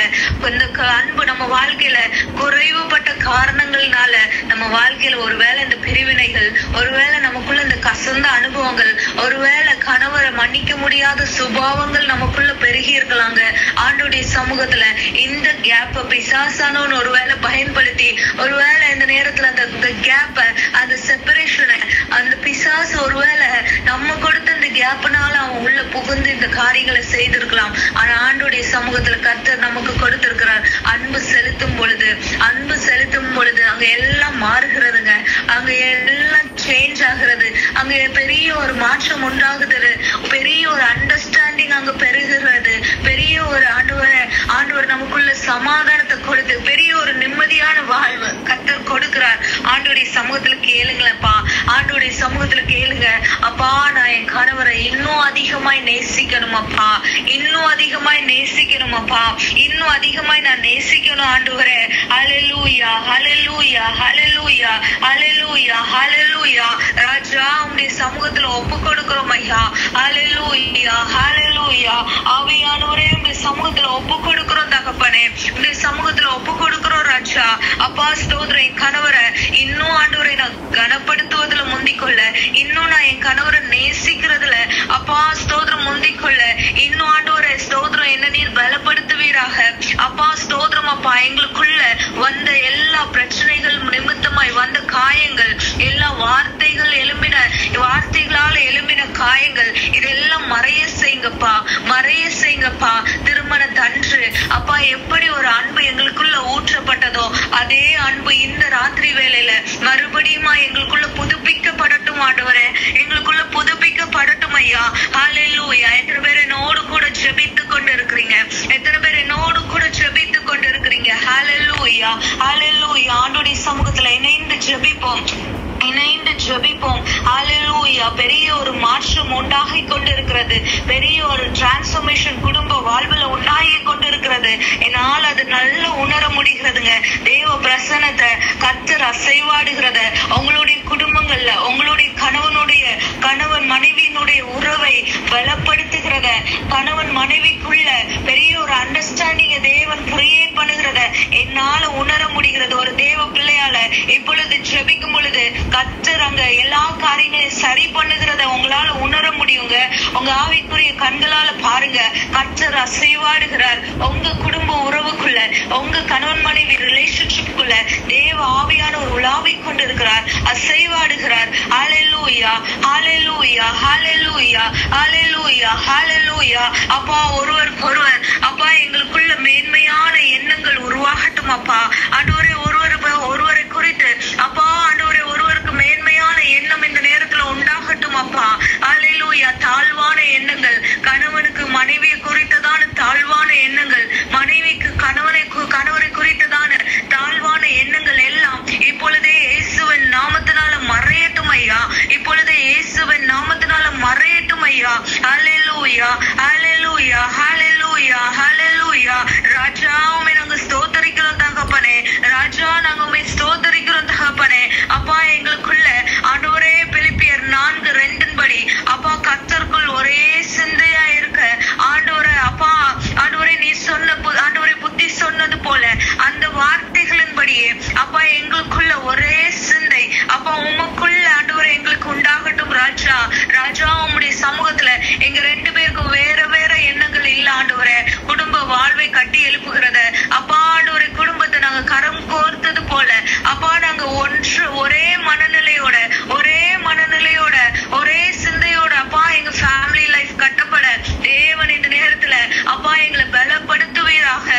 இந்த அன்பு நம்ம வாழ்க்கையில குறைவுபட்ட காரணங்கள்னால, நம்ம வாழ்க்கையில ஒருவேளை இந்த பிரிவினைகள், ஒருவேளை நமக்குள்ள இந்த கசந்த அனுபவங்கள், ஒருவேளை கணவரை மன்னிக்க முடியாத சுபாவங்கள் நமக்குள்ள பெருகி இருக்கலாங்க. ஆண்டோடைய சமூகத்துல இந்த கேப்ப பிசாசானவன் ஒருவேளை பயன்படுத்தி, ஒருவேளை இந்த நேரத்துல அந்த கேப்ப, அந்த செப்பரேஷனை, அந்த பிசாசு ஒருவேளை நம்ம கொடுத்த இந்த கேப்னால அவன் உள்ள புகுந்து இந்த காரியங்களை செய்திருக்கலாம். ஆனா ஆண்டோடைய சமூகத்துல கர்த்தர் நமக்கு கொடுத்திருக்கிறார். அன்பு செலுத்தும் பொழுது அங்க எல்லாம் மாறுகிறதுங்க, அங்க எல்லாம் சேஞ்ச் ஆகிறது, அங்க பெரிய ஒரு மாற்றம் உண்டாகுது, பெரிய ஒரு அண்டர்ஸ்டாண்டிங் அங்க பெருகிறது, பெரிய ஒரு ஆண்டவர் நமக்குள்ள சமாதானத்தை கொடுத்து பெரிய ஒரு நிம்மதியான வாழ்வு கர்த்தர் கொடுக்கிறார். ஆண்டோடைய சமூகத்துல கேளுங்களப்பா, ஆண்டோடைய சமூகத்துல கேளுங்க. அப்பா, நான் என் கணவரை இன்னும் அதிகமாய் நேசிக்கணும் அப்பா, இன்னும் அதிகமாய் நேசிக்கணும் அப்பா, இன்னும் அதிகமாய் நான் நேசிக்கணும் ஆண்டவரே. ஹல்லேலூயா, ஹல்லேலூயா, ஹல்லேலூயா, ஹல்லேலூயா, ஹல்லேலூயா. ராஜா, உம்முடைய சமூகத்துல ஒப்பு கொடுக்கிறோம் ஐயா. ஹல்லேலூயா, ஹல்லேலூயா. ஆவியானவரே, உம்முடைய சமூகத்துல ஒப்பு கொடுக்கிறோம் தகப்பனே, உம்முடைய சமூகத்துல ஒப்பு கொடுக்கிறோம் ராஜா. அப்பா, ஸ்தோத்திரம். என் கணவரை இன்னும் ஆண்டவரை நான் கனப்படுத்துவதுல முந்திக்கொள்ள, இன்னும் நான் என் கணவரை நேசிக்கிறதுல அப்பா ஸ்தோத்திரம் முந்திக்கொள்ள, இன்னும் ஆண்டவரே ஸ்தோத்திரம் என்ன நீர் பலப்படுத்துவீராக. அப்பா ஸ்தோத்திரம். அப்பா, எங்களுக்குள்ள வந்த எல்லா பிரச்சனைகள் நிமித்தமாய் வந்த காயங்கள், எல்லா வார்த்தைகளால எழும்பின காயங்கள், இதெல்லாம் மறைய செய்யுங்கப்பா. திருமணத்தன்று அப்பா எப்படி ஒரு அன்பு எங்களுக்குள்ள ஊற்றப்பட்டதோ அதே அன்பு இந்த ராத்திரி வேளையில மறுபடியும் எங்களுக்குள்ள புதுப்பிக்கப்படட்டும் ஆண்டவரே, எங்களுக்குள்ள புதுப்பிக்கப்படட்டும் ஐயா. ஹல்லேலூயா. எத்தனை பேர் என்னோடு கூட ஜெபித்து கொண்டு இருக்கிறீங்க? எத்தனை பேர் என்னோடு கூட ஜெபித்து கொண்டு இருக்கிறீங்க? ஹல்லேலூயா, ஹல்லேலூயா. ஆண்டோடைய சமூகத்துல இணைந்து ஜெபிப்போம். ஹல்லேலூயா. பெரிய ஒரு மாற்றம் உண்டாகி கொண்டிருக்கிறது, பெரிய ஒரு டிரான்ஸ்ஃபர்மேஷன் குடும்ப வாழ்வுல உண்டாகி கொண்டிருக்கிறது. என்னால் அது நல்லா உணர முடிகிறதுங்க. தேவ பிரசன்னத்தை கர்த்தர் அசைவாடுகிறத உங்களுடைய குடும்பங்கள்ல, உங்களுடைய கணவன் மனைவியினுடைய உறவை பலப்படுத்துகிறத, கணவன் மனைவிக்குள்ள பெரிய ஒரு அண்டர்ஸ்டாண்டிங்க தேவன் கிரியேட் பண்ணுகிறத என்னால உணர முடிகிறது. ஒரு தேவ பிள்ளையால இப்பொழுது ஜெபிக்கும் பொழுது கர்த்தர் அங்க எல்லா காரியங்களையும் சரி பண்ணுகிறத உங்களால உணர முடியுங்க. உங்க ஆவிக்குரிய கண்களால பாருங்க, கர்த்தர் அசைவாடுகிறார். உங்க குடும்ப உறவுக்குள்ள, உங்க கணவன் மனைவி ரிலேஷன்ஷிப்புக்குள்ள தேவ ஆவியான ஒரு உலாவிக் கொண்டிருக்கிறார், அசைவாடுகிறார். ஹல்லேலூயா, ஹல்லேலூயா, ஹல்லேலூயா, ஹல்லேலூயா, ஹல்லேலூயா. அப்பா, ஒருவருக்கொருவர் அப்பா எங்களுக்குள்ள மேன்மையான எண்ணங்கள் உருவாகட்டும் அப்பா. ஆண்டவரே ஒருவரை குறித்து அப்பா ஆண்டவரே ஒருவருக்கு மேன்மையான எண்ணம் இந்த நேரத்துல உண்டாகட்டும் அப்பா. அல்லேலூயா. தாழ்வான எண்ணங்கள், கணவனுக்கு மனைவியை குறித்ததான தாழ்வான எண்ணங்கள், மனைவிக்கு கணவரை குறித்ததான தாழ்வான எண்ணங்கள் எல்லாம் இப்பொழுதே இயேசுவின் நாமத்தினால மறையட்டும் ஐயா. இப்பொழுதே இயேசுவின் நாமத்தினால மறையட்டும் ஐயா. அல்லேலூயா, அல்லேலூயா, அல்லேலூயா, அல்லேலூயா. ராஜா உம்மை நாங்க ஸ்தோத்தரிக்கிறோம் தகப்பனே. ராஜா நாங்க உம்மை ஸ்தோத்தரிக்கிறோம் தகப்பனே. அப்பா எங்களுக்குள்ள ஆண்டவரே பிலிப்பியர் 4:2 படி அப்பா கர்த்தருக்குள் ஒரே சிந்தையா இருக்க ஆண்டவரே அப்பா ஆண்டவரே நீ சொன்ன ஆண்டவரே புத்தி சொன்னது போல அந்த வார்த்தைகளின்படியே அப்பா எங்களுக்குள்ள ஒரே சிந்தை அப்பா உமக்குள்ள ஆண்டவரே எங்களுக்கு உண்டாகட்டும் ராஜா. ராஜா உம்முடைய சமூகத்துல எங்க 2 பேருக்கும் வேற வேற எண்ணங்கள் இல்ல ஆண்டவரே. குடும்ப வாழ்வை கட்டி எழுப்புகிறத அப்பா ஆண்டவரே குடும்பத்தை நாங்க கரம் கோர்த்தது போல அப்பா நாங்க ஒரே மனநிலையோட ஒரே சிந்தையோட அப்பா எங்க ஃபேமிலி லைஃப் கட்டப்பட தேவன் இந்த நேரத்துல அப்பா எங்களை பலப்படுத்துவீராக.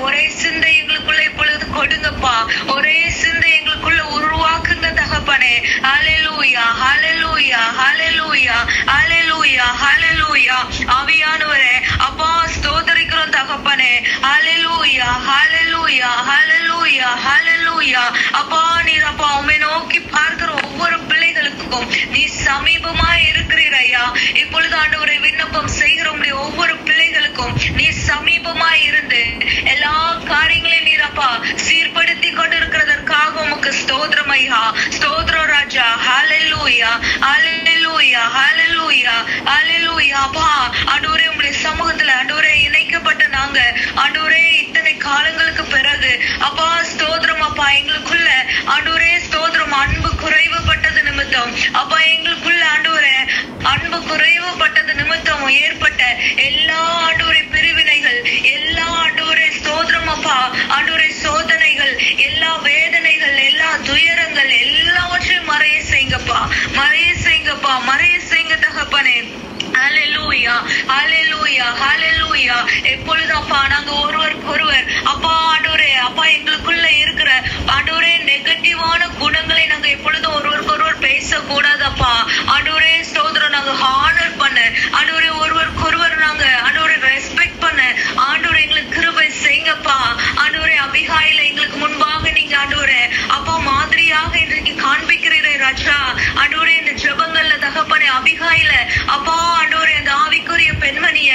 ஒரே சிந்தை எங்களுக்குள்ள இப்பொழுது கொடுங்கப்பா. ஒரே சிந்தை எங்களுக்குள்ள உருவாக்குங்க தகப்பனே. ஹல்லேலூயா, ஹல்லேலூயா, ஹல்லேலூயா, ஹல்லேலூயா, ஹல்லேலூயா. ஆவியானவரே அப்பா ஸ்தோத்திரிக்கிறோம் தகப்பனே. ஹல்லேலூயா, ஹல்லேலூயா, ஹல்லேலூயா, ஹல்லேலூயா. அப்பா நீர் அப்பா உம்மை நோக்கி பார்க்கிற ஒவ்வொரு பிள்ளைகளுக்கும் நீ சமீபமா இருக்கிறீர் ஐயா. இப்பொழுது ஆண்டவரை விண்ணப்பம் செய்கிற ஒவ்வொரு பிள்ளைகளுக்கும் நீ சமீபமா இருந்து எல்லா காரியங்களையும் நீர் அப்பா சீர்படுத்தி கொண்டிருக்கிறதற்காக உமக்கு ஸ்தோத்திரம் ஐயா. ஸ்தோத்திரம் ராஜா. ஹல்லேலூயா, ஹல்லேலூயா, ஹல்லேலூயா, ஹல்லேலூயா. அப்பா ஆண்டவரே உம்முடைய சமூகத்துல ஆண்டவரே இணைக்கப்பட்ட நாங்க ஆண்டவரே இத்தனை காலங்களுக்கு பிறகு அப்பா ஸ்தோத்திரம் அப்பா எங்களுக்குள்ள ஆண்டவரே ஸ்தோத்திரம் அன்பு குறைவுபட்டது நிமித்தம் அப்பா எங்களுக்குள்ள ஆண்டவரே அன்பு குறைவுபட்டது நிமித்தம் ஏற்பட்ட எல்லா ஆண்டவரே பிரிவினைகள், எல்லா ஆண்டவரே ஸ்தோத்திரம் அப்பா ஆண்டவரே சோதனைகள், எல்லா வேதனைகள், எல்லா துயரங்கள் எல்லாவற்றையும் மறைய செய்யுங்கப்பா, மறைய செய்யுங்கப்பா, மறைய செய்யுங்க தகப்பனே. ஹல்லேலூயா, ஹல்லேலூயா, ஹல்லேலூயா. எப்பொழுது அப்பா நாங்க ஒருவர் அப்பா ஆண்டவரே அப்பா எங்களுக்குள்ள இருக்கிற ஆண்டவரே நெகட்டிவான குணங்களை நாங்க எப்பொழுதும் ஒருவருக்கொருவர் பேசக்கூடாதப்பா. ஆண்டவரே ஸ்தோத்திரம் நாங்க ஹானர் பண்ண ஆண்டவரே ஒருவருக்கொருவர் நாங்க ஆண்டவரை ரெஸ்பெக்ட் பண்ண ஆண்டவரே எங்களுக்கு கிருபை செய்யுங்கப்பா. ஆண்டவரே அபிகாயில எங்களுக்கு முன்பாக நீங்க ஆண்டவரே அப்பா மாதிரியாக இன்றைக்கு காண்பிக்கிறீரே ராஜா. ஆண்டவரே இந்த ஜெபங்கள்ல தகப்பனே அபிகாயில அப்பா ஆண்டவரே அந்த ஆவிக்குரிய பெண்மணிய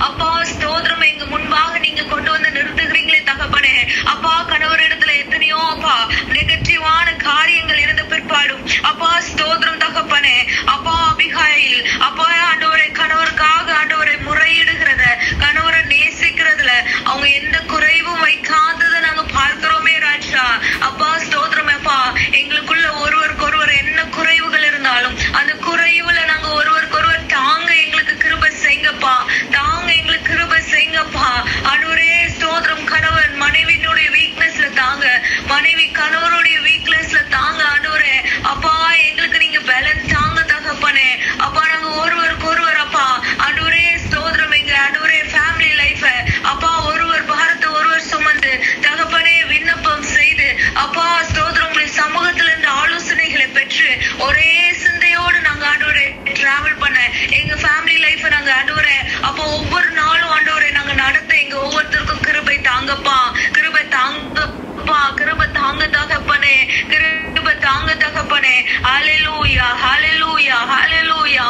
அப்பா ஸ்தோத்திரம் எங்க முன்பாக நீங்க கொண்டு வந்து நிறுத்துகிறீங்களே தகப்பனே. அப்பா கணவரிடத்துல எத்தனையோ அப்பா நெகட்டிவான காரியங்கள் இருந்த பிற்பாடும் அப்பா ஸ்தோத்திரம் தகப்பனே. அப்பா அபிகாயில் அப்பா ஆண்டவரை கணவருக்காக ஆண்டவரை முறையிடுகிறத கணவரை நேசிக்கிறதுல அவங்க எந்த குறைவும் வைக்காததை நாங்க பார்க்கிறோமே ராஜா. அப்பா ஸ்தோத்திரம் அப்பா எங்களுக்குள்ள ஒருவருக்கொருவர் என்ன குறைவுகள் இருந்தாலும் அந்த குறைவுல நாங்க ஒருவருக்கொருவர் தாங்க எங்களுக்கு கிருபை செய்யுங்கப்பா, தாங்க எங்களுக்கு கிருபை செய்யுங்கப்பா. ஆண்டவரே ஸ்தோத்திரம் கணவன் மனைவியினுடைய வீக்னஸ்ல தாங்க, மனைவி கணவருடைய வீக்னஸ்ல தாங்க ஆண்டவரே. அப்பா எங்களுக்கு நீங்க பலன் தாங்க தகப்பனே. அப்பா நாங்க ஒருவருக்கொருவர் அப்பா ஆண்டவரே ஸ்தோத்திரம் எங்க ஆண்டவரே ஃபேமிலி லைஃப அப்பா ஒருவர் பாரத்தை ஒருவர் சுமந்து தகப்பனே விண்ணப்பம் செய்து அப்பா ஸ்தோத்திரம் சமூகத்துல இருந்து ஆலோசனைகளை பெற்று ஒரே சிந்தையோடு நாங்க ஆண்டவரே டிராவல் பண்ண எங்க ஃபேமிலி லைஃப் நாங்க ஆண்டவரே அப்போ ஒவ்வொரு நாளும் ஆண்டவரே நாங்க நடத்த எங்க ஒவ்வொருத்தருக்கும் கிருபை தாங்கப்பா, கிருபை தாங்கப்பா, கிருபை தாங்க தகப்பனே, கிருபை தாங்க தகப்பனே. ஹல்லேலூயா, ஹல்லேலூயா, ஹல்லேலூயா.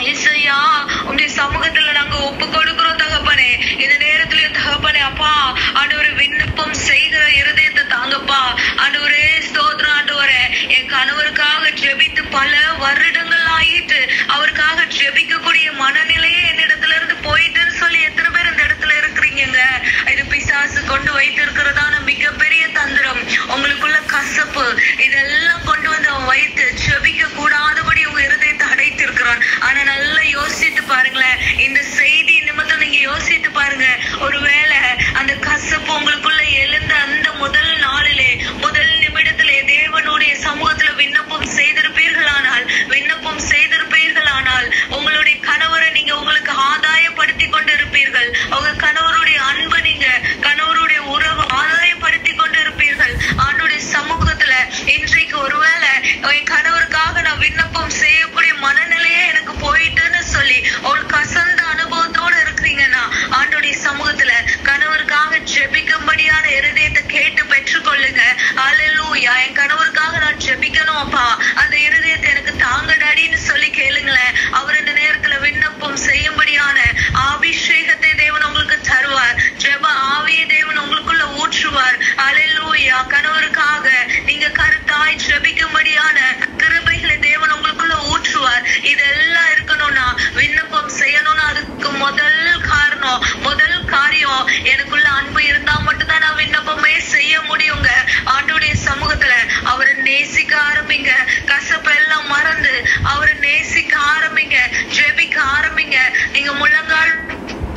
இயேசுயா உம்முடைய சமூகத்துல நாங்க ஒப்பு கொடுக்கிறோம் தகப்பனே. இந்த நேரத்துல தகப்பனே அப்பா ஆண்டவரே விண்ணப்பம் செய்கிற இருதயத்தை தாங்கப்பா. ஆண்டவரே ஸ்தோத்திரம் ஆண்டவரே என் கணவருக்காக ஜெபித்து பல வருடங்கள் ஆயிட்டு அவருக்காக ஜெபிக்கக்கூடிய மனநிலையே என்னிடத்துல இருந்து போயிட்டுன்னு சொல்லி எத்தனை பேர் இந்த இடத்துல இருக்கிறீங்க. இது பிசாசு கொண்டு வைத்து இருக்கிறதான மிகப்பெரிய தந்திரம், உங்களுக்குள்ள கசப்பு இதெல்லாம் கொண்டு வந்து அவன் வைத்து ஜெபிக்க கூடாதபடி உங்க இருதயத்தை அடைத்து இருக்கிறான். ஆனா நல்லா யோசித்து பாருங்களேன், இந்த செய்தி நிமித்தம் நீங்க யோசித்து பாருங்க. ஒருவேளை அந்த கசப்பு உங்களுக்குள்ள எழுந்த அந்த முதல் நாளிலே முதல் நிமிடத்திலே தேவனுடைய சமூகத்துல விண்ணப்பம் செய்திருப்பீர்களானால் உங்களுடைய கணவரை நீங்க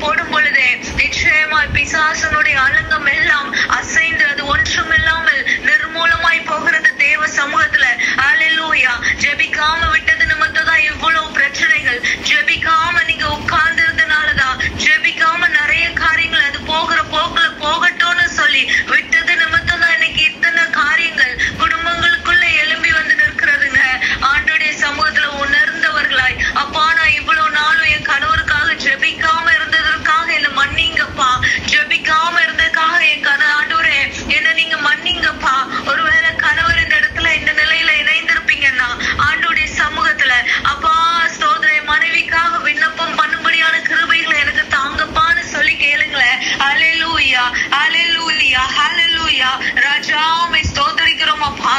போடும் பொழுது நிச்சயமாய் பிசாசனுடைய அலங்கம் எல்லாம் அசைந்து அது ஒன்றுமில்லாமல் நிர்மூலமாய் போகிறது தேவ சமூகத்துல. ஹல்லேலூயா. ஜெபிக்காம விட்டது நிமித்தம்தான் இவ்வளவு பிரச்சனைகள். ஜெபிக்காம நீங்க உட்கார்ந்து இருந்தனாலதான், ஜெபிக்காம நிறைய காரியங்கள் அது போகிற போக்குல போகட்டும்னு சொல்லி விட்டது நிமித்தம் தான் இன்னைக்கு இத்தனை காரியங்கள் குடும்பங்களுக்குள்ள எழும்பி வந்து நிற்கிறதுங்க. ஆண்டுடைய சமூகத்துல உணர்ந்தவர்களாய், அப்பா நான் இவ்வளவு நாளும் என் கணவருக்காக ஜெபிக்காம இருந்ததற்காக என்ன மன்னிங்கப்பா, ஜெபிக்காம இருந்ததுக்காக என் ஆண்டவரே என்ன நீங்க மன்னிங்கப்பா. ஒருவேளை கணவர் இந்த இடத்துல இந்த நிலையில இணைந்திருப்பீங்கன்னா ஆண்டுடைய சமூகத்துல, அப்பா ஸ்தோத்திரம் மனைவிக்காக விண்ணப்பம் பண்ணும்படியான கிருபைகளை எனக்கு தாங்கப்பான்னு சொல்லி கேளுங்களேன். ஹல்லேலூயா, ஹல்லேலூயா, ஹல்லேலூயா. ராஜாவை ஸ்தோத்திரிக்கிறோம் அப்பா.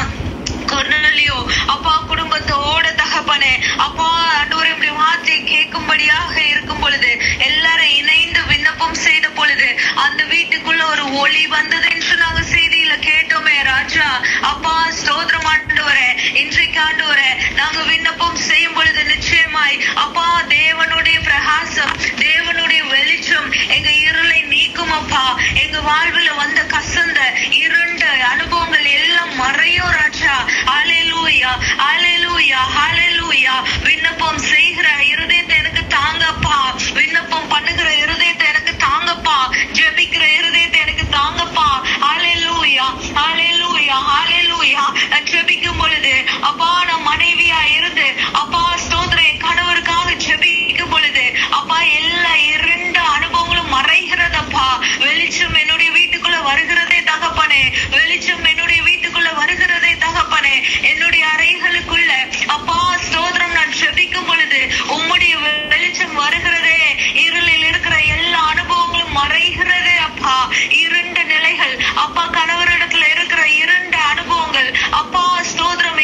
கொர்நேலியோ அப்பா குடும்பத்தோட தகப்பனே, அப்பா ஆண்டவரே இப்படி வார்த்தை கேட்கும்படியாக இருக்கும் பொழுது, எல்லாரும் இணைந்து விண்ணப்பம் செய்த பொழுது அந்த வீட்டுக்குள்ள ஒரு ஒளி வந்தது என்று நாங்க செய்தியில கேட்டோமே ராஜா. அப்பா ஸ்தோத்திரம் ஆண்டவரே. இன்றைக்கு ஆண்டவரே நாங்க விண்ணப்பம் செய்யும் பொழுது நிச்சயமாய் அப்பா தேவனுடைய பிரகாசம், தேவனுடைய வெளிச்சம் எங்க இருளை நீக்கும் அப்பா. எங்க வாழ்வுல வந்த கசந்த இருண்ட அனுபவங்கள் எல்லாம் மறையும் ராஜா. ஹல்லேலூயா, ஹல்லேலூயா, ஹல்லேலூயா. விண்ணப்பம் செய்கிற இருதயத்தை எனக்கு தாங்கப்பா, விண்ணப்பம் பண்ணுகிற இருதயத்தை எனக்கு தாங்கப்பா, ஜெபிக்கிற இருதயத்தை எனக்கு தாங்கப்பா. ஹல்லேலூயா, ஹல்லேலூயா, ஹல்லேலூயா. நான் ஜெபிக்கும் பொழுது அப்பா நான் மனைவியா இருந்து அப்பா ஸ்தோத்திரம் என் கணவருக்காக ஜெபிக்கும் பொழுது அப்பா எல்லா இருண்ட அனுபவங்களும் மறைகிறதப்பா. வெளிச்சம் என்னுடைய வீட்டுக்குள்ள வருகிறதே தகப்பனே, வெளிச்சம் என்னுடைய வீட்டுக்குள்ள வருகிறதே தகப்பனே. என்னுடைய அறைகளுக்குள்ள அப்பா ஸ்தோத்திரம் நான் ஜெபிக்கும் பொழுது உம்முடைய வெளிச்சம் வருகிறதே. இருளில் இருக்கிற எல்லா அனுபவங்களும் மறைகிறதே அப்பா. இருண்ட நிலைகள் அப்பா, கணவரிடத்துல இருக்கிற இருண்ட அனுபவங்கள் அப்பா ஸ்தோத்திரம்,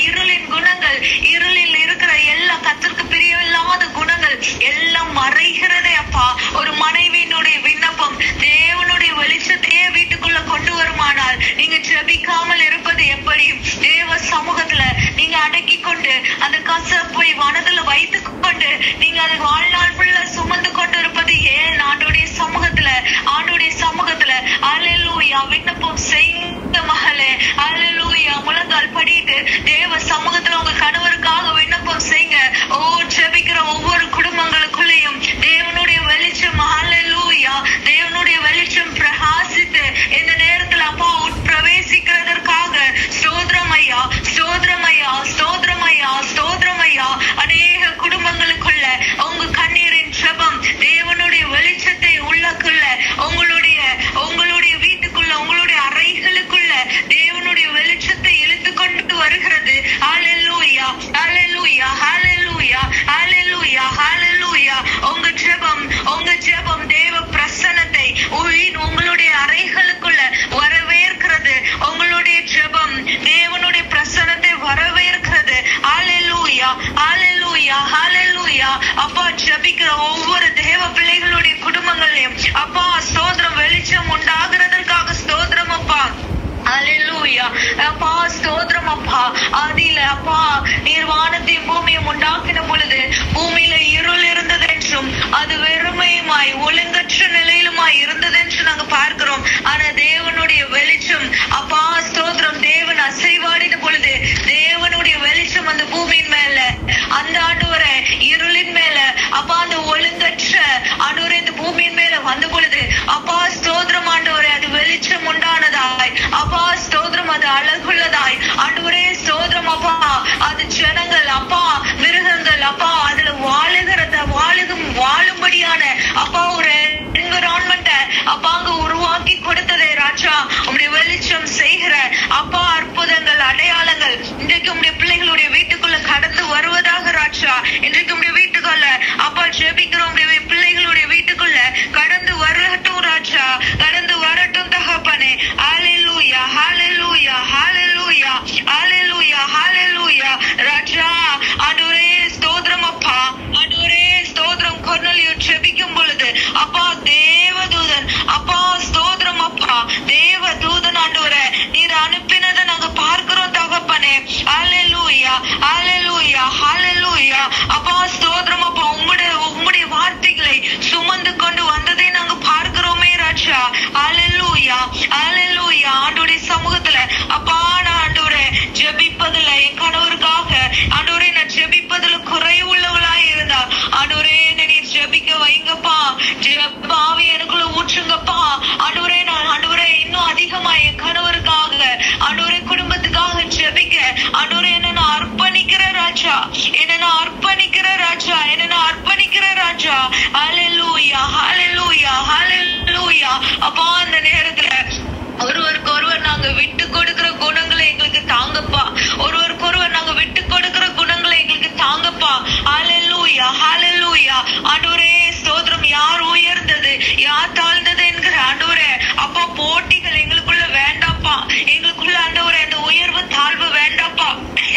இருளின் குணங்கள், இருளில் இருக்கிற எல்லா கர்த்தருக்கு பிரியமில்லாத குணங்கள் எல்லாம் மறைகிறதே அப்பா. ஒரு மனைவியினுடைய விண்ணப்பம் தேவனுடைய வெளிச்சத்தையே வீட்டுக்குள்ள கொண்டு வருமானால் நீங்க ஜெபிக்காமல் இருப்பது எப்படி? தேவ சமூகத்துல நீங்க அடக்கி கொண்டு அந்த கசப்பை மனதுல வைத்துக் கொண்டு நீங்க அதை வாழ்நாள் ஃபுல்லா சுமந்து கொண்டு இருப்பது ஏன்? ஆண்டோடைய சமூகத்துல, ஆண்டோடைய சமூகத்துல ஹல்லேலூயா விண்ணப்பம் செய்யுங்க மகளே. ஹல்லேலூயா. முழங்கால் படிட்டு தேவ சமூகத்துல உங்க கணவருக்காக விண்ணப்பம் செய்யுங்க. ஓ ஜெபிக்கிற ஒவ்வொரு குடும்பங்களுக்குள்ளேயும் தேவனுடைய வெளிச்சம், ஹல்லேலூயா, தேவனுடைய வெளிச்சம் பிரகாசித்து இந்த நேரத்துல அப்பா உட்பிரவேசிக்கிறதற்காக ஸ்தோத்திரம் ஐயா, ஸ்தோத்திரம் ஐயா, ஸ்தோத்திரம் ஐயா, ஸ்தோத்திரம் ஐயா. அநேக குடும்பங்களுக்குள்ள உங்க கண்ணீரின் ஜெபம் தேவனுடைய வெளிச்சத்தை உள்ளக்குள்ள, உங்களுடைய வீட்டுக்குள்ள, உங்களுடைய அறைகளுக்குள்ள தேவனுடைய வெளிச்சத்தை இழுத்து கொண்டு வருகிறது. ஹல்லேலூயா, ஹல்லேலூயா, ஹல்லேலூயா, ஹல்லேலூயா, ஹல்லேலூயா. உங்க ஜெபம் தேவ பிரசன்னத்தை உங்களுடைய அறைகளுக்குள்ள வரவேற்கிறது. உங்களுடைய ஜெபம் தேவனுடைய பிரசன்னத்தை வரவேற்கிறது. ஹல்லேலூயா, ஹல்லேலூயா, ஹல்லேலூயா. அப்பா ஜெபிக்கிற ஒவ்வொரு தேவ பிள்ளைகளுடைய குடும்பங்களையும் அப்பா ஸ்தோத்திரம் வெளிச்சம் உண்டாகிறதற்காக ஸ்தோத்திரம் அப்பா. ஹல்லேலூயா. அப்பா ஸ்தோத்திரம் அப்பா. ஆதியில அப்பா நீர் வானத்தையும் பூமியும் உண்டாக்கின பொழுது பூமியில இருள் இருந்தது என்றும் அது வெறுமையுமாய் ஒழுங்கற்ற நிலையிலுமாய் இருந்தது என்று நாங்க பார்க்கிறோம். ஆனா தேவனுடைய வெளிச்சம் அப்பா ஸ்தோத்திரம், தேவன் அசைவாடின பொழுது தேவனுடைய வெளிச்சம் அந்த பூமியின் மேல, அந்த ஆண்டவரே இருளின் மேல அப்பா அந்த ஒழுங்கற்ற ஆண்டவரே இந்த பூமியின் மேல வந்த பொழுது அப்பா ஸ்தோத்திரம் ஆண்டவரே அது வெளிச்சம் உண்டானதாய் அப்பா ஸ்தோத்திரம், அது அழகுள்ளதாய் ஆண்டவரே ஸ்தோத்திரம் அப்பா. அது ஜனங்கள் அப்பா, மிருகங்கள் அப்பா அதுல வாழுகிற வைங்கப்பா. பாவி எனக்குள்ள ஊற்றுங்கப்பா. ஆண்டவரே நான் ஆண்டவரே இன்னும் அதிகமா என் கணவருக்காக ஆண்டவரே குடும்பத்துக்காக ஜெபிக்க ஆண்டவரே என்ன நான் அர்ப்பணிக்கிற ராஜா, என்ன நான் அர்ப்பணிக்கிற ராஜா, என்ன நான் அர்ப்பணிக்கிற ராஜா. ஹல்லேலூயா ஹல்லேலூயா ஹல்லேலூயா. அப்பா அந்த நேரத்துல ஒருவருக்கு ஒருவர் நாங்க விட்டு கொடுக்கிற குணங்களை எங்களுக்கு தாங்கப்பா. ஒருவருக்கு ஒருவர் நாங்க விட்டு கொடுக்கிற குணங்களை எங்களுக்கு தாங்கப்பா. ஹல்லேலூயா ஹல்லேலூயா. ஆண்டவரே ஸ்தோத்திரம். யார் உயர்ந்தது யார் தாழ்ந்தது என்கிற ஆண்டவரே அப்பா போட்டிகள் எங்களுக்குள்ள வேண்டாப்பா. எங்களுக்குள்ள ஆண்டவரே அந்த உயர்வு தாழ்வு வேண்டாப்பா.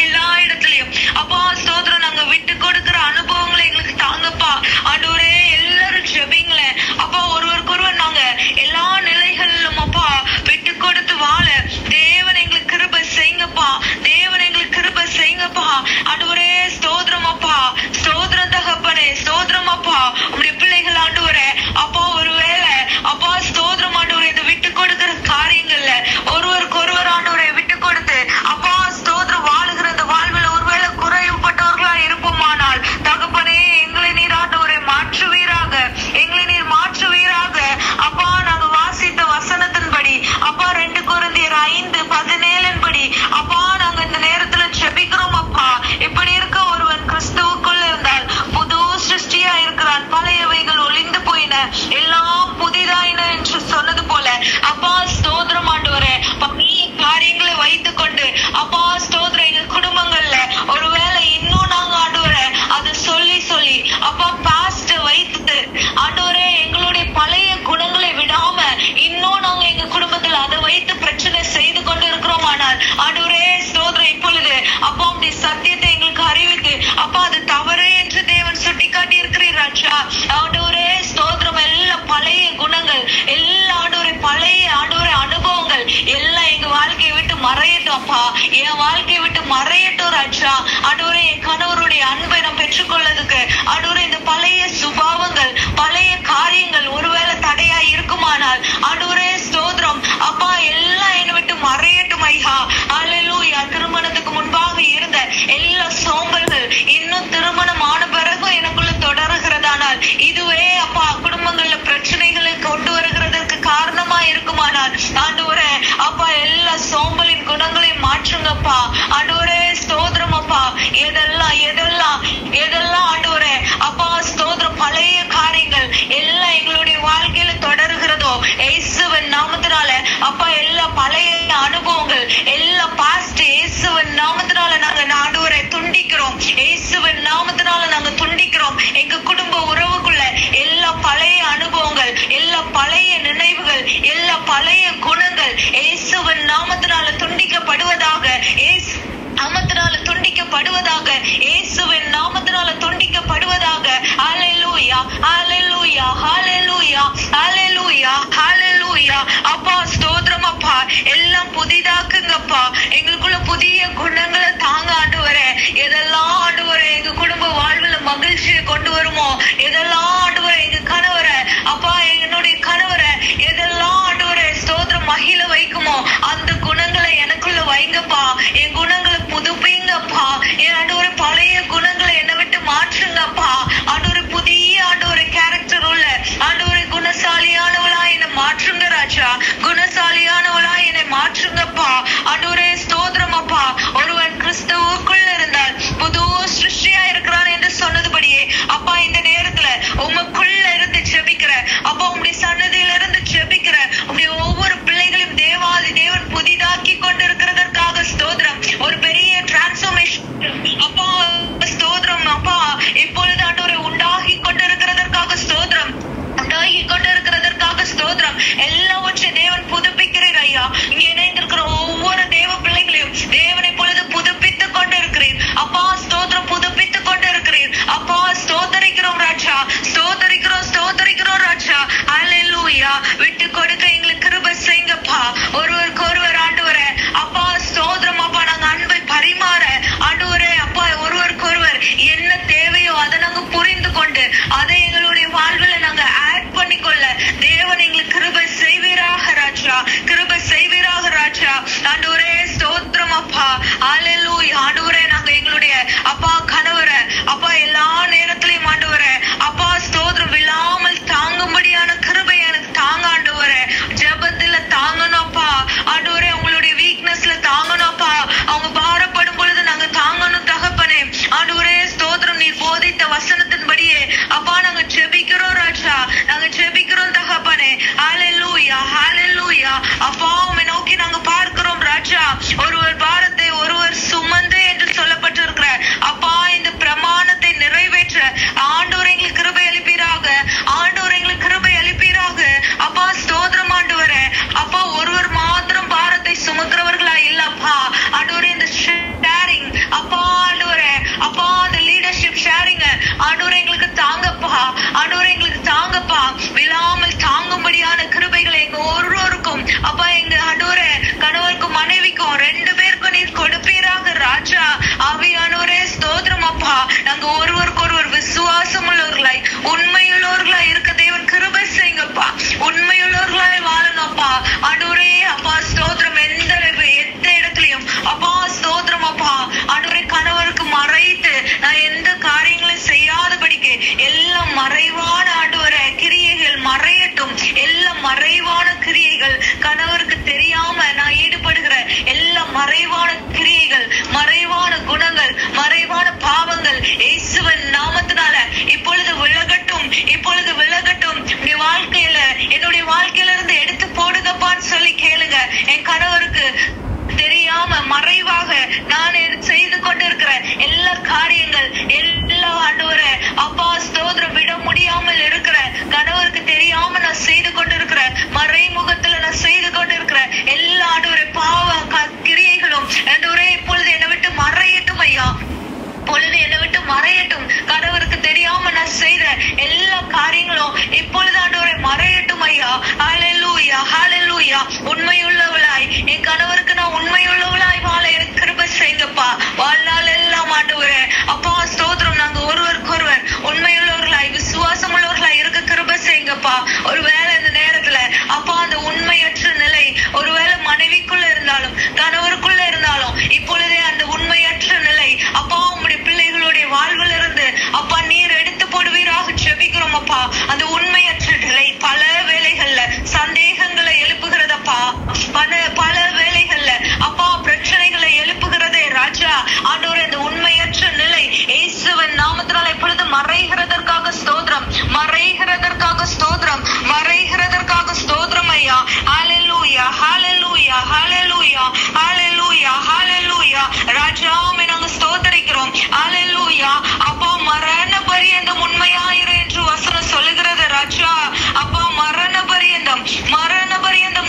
எல்லா இடத்துலயும் அப்பா ஸ்தோத்திரம் நாங்க விட்டு கொடுக்கிற அனுபவங்களை எங்களுக்கு தாங்கப்பா. ஆண்டவரே எல்லாரும் ஜெபிங்களேன் அப்பா. ஒருவருக்கு ஒருவர் நாங்க எல்லா நிலைகளிலும் அப்பா விட்டு கொடுத்து வாழ தேவன் எங்களுக்கு கிருபை செய்யுங்கப்பா. தேவன் எங்களுக்கு கிருபை செய்யுங்கப்பா. ஆண்டவரே ஸ்தோத்திரம் அப்பா. ஸ்தோத்திரம் தகப்பனே. ஸ்தோத்திரம் அப்பா. உங்களுடைய பிள்ளைகள் ஆண்டவரே அப்பா ஒருவேளை அப்பா ஸ்தோத்திரம் ஆண்டவரே இதை விட்டு கொடுக்கிற காரியங்கள்ல ஒருவருக்கு ஒருவர் ஆண்டவரை விட்டு கொடுத்து அப்பா ஸ்தோத்திரம் வாழுகிற இந்த வாழ்வில் ஒருவேளை குறைவுபட்டவர்களா இருப்போமானால் தகப்பனே எங்களை நீர் ஆண்டவரை மாற்றுவீராக. எங்களை நீர் மாற்றுவீராக அப்பா. நாங்க வாசித்த வசனத்தின்படி அப்பா 2 கொரிந்தியர் 5:17 அப்பா நாங்க இந்த நேரத்துல ஜெபிக்கிறோம் அப்பா. இப்படி இருக்க ஒருவன் கிறிஸ்துவுக்குள் இருந்தால் புது சிருஷ்டியா இருக்கிறான், பழையவைகள் ஒளிந்து போயின எல்லாம் புதிதாயின என்று சொன்னது போல அப்பா ஸ்தோத்திரம் ஆண்டவரே பழைய காரியங்களை வைத்துக் கொண்டு அப்பா ஸ்தோத்திரம் எங்க குடும்பங்கள்ல ஒருவேளை இன்னும் நாங்க ஆண்டவரே அது சொல்லி சொல்லி அப்பா பாஸ்ட் வைத்து ஆண்டவரே எங்களுடைய பழைய குணங்களை விடாம இன்னும் நாங்க எங்க குடும்பத்துல அதை வைத்து பிரச்சனை செய்து கொண்டு இருக்கிறோம். ஆனால் ஆண்டவரே ஸ்தோத்திரம் இப்பொழுது அப்பா உடைய சத்தியத்தை எங்களுக்கு அறிவித்து அப்பா அது தவறு என்று தேவன் சுட்டி காட்டி இருக்கிறீர் ராஜா. ஆண்டவரே ஸ்தோத்திரம் எல்லா பழைய குணங்கள் எல்லா ஆண்டவரே பழைய ஆண்டவரே அனுபவங்கள் எல்லாம் எங்க வாழ்க்கையை விட்டு மறையட்டும் அப்பா. என் வாழ்க்கையை விட்டு மறையட்டும் ராஜா. ஆண்டவரே என் கணவருடைய அன்பை நான் பெற்றுக்கொள்ளதுக்கு ஆண்டவரே இந்த பழைய சுபாவங்கள் பழைய காரியங்கள் ஒருவேளை தடையா இருக்குமானால் ஆண்டவரே ஸ்தோத்திரம் அப்பா எல்லாம் என்னை விட்டு மறையட்டும் ஐயா. ஹல்லேலூயா. திருமணத்துக்கு முன்பாக இருந்த எல்லா சோம்பல்கள் இன்னும் திருமணம் ஆன பிறகும் எனக்குள்ள தொடர்கிறதானால் இதுவே அப்பா குடும்பங்கள்ல பிரச்சனைகளை கொண்டு வருகிறதற்கு காரணமா இருக்குமானால் ஆண்டவரே அப்பா எல்லா சோம்பலின் குணங்களையும் மாற்றுங்கப்பா. ஆண்டவரே ஸ்தோத்திரம் அப்பா. எதெல்லாம் எதெல்லாம் எதெல்லாம் ஆண்டவரே அப்பா ஸ்தோத்திரம் பழைய காரியங்கள் எல்லாம் எங்களுடைய வாழ்க்கையில தொடர்கிறதோ இயேசுவின் நாமத்தினால அப்பா எல்லா பழைய அனுபவங்கள் எல்லா பாஸ்ட் இயேசுவின் நாமத்தினால நாங்க ஆண்டவரை துண்டிக்கிறோம். இயேசுவின் நாமத்தினால நாங்க துண்டிக்கிறோம். எங்க குடும்ப உறவுக்குள்ள எல்லா பழைய அனுபவங்கள் எல்லா பழைய நினைவுகள் எல்லா பழைய குணங்கள் இயேசுவின் நாமத்தினால துண்டிக்கப்படுவதாக. நாமத்தினால துண்டிக்கப்படுவதாக. இயேசுவின் நாமத்தினால துண்டிக்கப்படுவதாக. ஹல்லேலூயா ஹல்லேலூயா ஹல்லேலூயா ஹல்லேலூயா ஹல்லேலூயா. அப்பா ஸ்தோத்திரம் அப்பா. எல்லாம் புதிதாக்குங்கப்பா. எங்களுக்குள்ள புதிய குணங்களை தாங்க ஆண்டவரே. எதெல்லாம் ஆண்டவரே எங்க குடும்ப வாழ்வுல மகிழ்ச்சியை கொண்டு வருமோ எதெல்லாம் ஆண்டவரே எங்க கணவரை அப்பா என்னுடைய கணவரை எதெல்லாம் ஆண்டவரே ஸ்தோத்திரம் மகிழ வைக்குமோ அந்த குணங்களை எனக்குள்ள வைங்கப்பா. என் குணங்களை புதுப்பிங்கப்பா. என் ஆண்டவரே பழைய குணங்களை என்னை விட்டு மாற்றுங்கப்பா. ஆண்டவரே புதிய ஆண்டவரே கேரக்டர் உள்ள ஆண்டவரே குணசாலியானவளா என்னை மாற்றுங்க ராஜா. குணசாலியானவளா என்னை மாற்றுங்கப்பா. ஆண்டவரே ஸ்தோத்திரம் அப்பா. ஒருவன் கிறிஸ்துவுக்குள் இருந்தால் புது சிருஷ்டியா இருக்கிறான் என்று சொன்னதுபடியே அப்பா இந்த நேரத்துல உமக்குள்ள இருந்து ஜெபிக்கிற அப்பா உங்களுடைய சன்னதியில இருந்து ஜெபிக்கிற உங்களுடைய ஒவ்வொரு பிள்ளைகளையும் தேவாதி தேவன் புதிதாக்கி கொண்டிருக்கிறதற்காக ஸ்தோத்திரம். ஒரு பெரிய டிரான்ஸ்ஃபர்மேஷன் அப்பா ஸ்தோத்திரம் அப்பா இப்பொழுது ஆண்டவரை உண்டாகி கொண்டிருக்கிறதற்காக ஸ்தோத்திரம். உண்டாகி கொண்டிருக்கிறதற்காக ஸ்தோத்திரம். எல்லாவற்றையும் தேவன் புதுப்பிக்கிறீர் ஐயா. இங்க இணைந்திருக்கிற ஒவ்வொரு தேவ பிள்ளைகளையும் தேவனை பொழுது புதுப்பித்துக் கொண்டிருக்கிறீர் அப்பா. ஸ்தோத்திரம் புதுப்பித்துக் கொண்டிருக்கிறீர் அப்பா. ஸ்தோத்தரிக்கிறோம் ராஜா. ஸ்தோத்தரிக்கிறோம் ஸ்தோத்தரிக்கிறோம் ராஜா. ஹல்லேலூயா. விட்டு கொடுக்க எங்களுக்கு கிருபை செய்யுங்கப்பா. ஒருவருக்கு ஒருவர் ஆண்டவரே அப்பா ஸ்தோத்திரம் அப்பா. நாங்க அன்பை பரிமாற ஆண்டவரே அப்பா ஒருவருக்கு ஒருவர் என்ன தேவையோ அதை நாங்க புரிந்து கொண்டு அதை எங்களுடைய வாழ்வில் நாங்க ஆட் பண்ணிக்கொள்ள தேவன் எங்களுக்கு கிருபை செய்வீராக ராஜா. கிருபை செய்வீராக ராஜா. ஆண்டவரே ஸ்தோத்திரம் அப்பா. ஹல்லேலூயா. ஆண்டவரே நாங்க எங்களுடைய அப்பா கணவரை அப்பா எல்லா நேரத்திலையும் ஆண்டவரே அப்பா ஸ்தோத்திரம் விழா நான் செய்து கொண்டிருக்கிற எல்லா காரியங்கள் எல்லா ஆண்டவரே அப்பா ஸ்தோத்திரம் விட முடியாமல் இருக்கிற கணவருக்கு தெரியாம நான் செய்து கொண்டிருக்கிற மறைமுகத்துல நான் செய்து கொண்டிருக்கிற எல்லா ஆண்டவரே பாவ கிரியைகளும் ஆண்டவரே இப்பொழுது என்னை விட்டு மறையட்டும் ஐயா. பொழுது என்னை விட்டு மறையட்டும். கணவருக்கு தெரியாம நான் செய்த எல்லா காரியங்களும் இப்பொழுது ஆண்டவரே மறையட்டும் ஐயா. ஹல்லேலூயா ஹல்லேலூயா. உண்மையுள்ளவளாய் என் கணவருக்கு நான் உண்மையுள்ளவளாய் வாழ எனக்கு கிருபை செய்யுங்கப்பா. வாழ்நாள் எல்லாம் ஆண்டவரே அப்பா ஸ்தோத்திரம் நாங்க ஒருவருக்கொருவர் உண்மையுள்ளவர்களாய் விசுவாசம் உள்ளவர்களாய் இருக்க கிருபை செய்யுங்கப்பா. ஒருவேளை இந்த நேரத்துல அப்பா அந்த உண்மையற்ற நிலை ஒருவேளை மனைவிக்குள்ள இருந்தாலும் கணவருக்குள்ள இருந்தாலும் இப்பொழுதே அந்த உண்மையற்ற நிலை அப்பா உங்களுடைய பிள்ளைகளுடைய வாழ்வில் இருந்து அப்பா நீர் எடுத்து போடுவீராக ஜெபிக்கிறோம் அப்பா. அந்த உண்மையற்ற நிலை பல வேளைகள்ல சந்தேகங்களை எழுப்புகிறதப்பா. பல வேளைகள்ல அப்பா பிரச்சனைகளை எழுப்புகிறதே ராஜா. ஆண்டவரே அந்த உண்மையற்ற நிலை இயேசுவின் நாமத்தினால் எப்பொழுது மறைகிறதற்காக ஸ்தோத்திரம், மறைகிறதற்காக ஸ்தோத்திரம், மறைகிறதற்காக ஸ்தோத்திரம் ஐயா. ஹல்லேலூயா ஹல்லேலூயா ஹல்லேலூயா ஹல்லேலூயா ஹல்லேலூயா. ராஜாவே நாங்க ஸ்தோத்திரிக்கிறோம். ஹல்லேலூயா. அப்பா மரண பரியந்தம் உண்மையாயிரு என்று வசனம் சொல்லுகிறது ராஜா. அப்பா மரண பரியந்தம்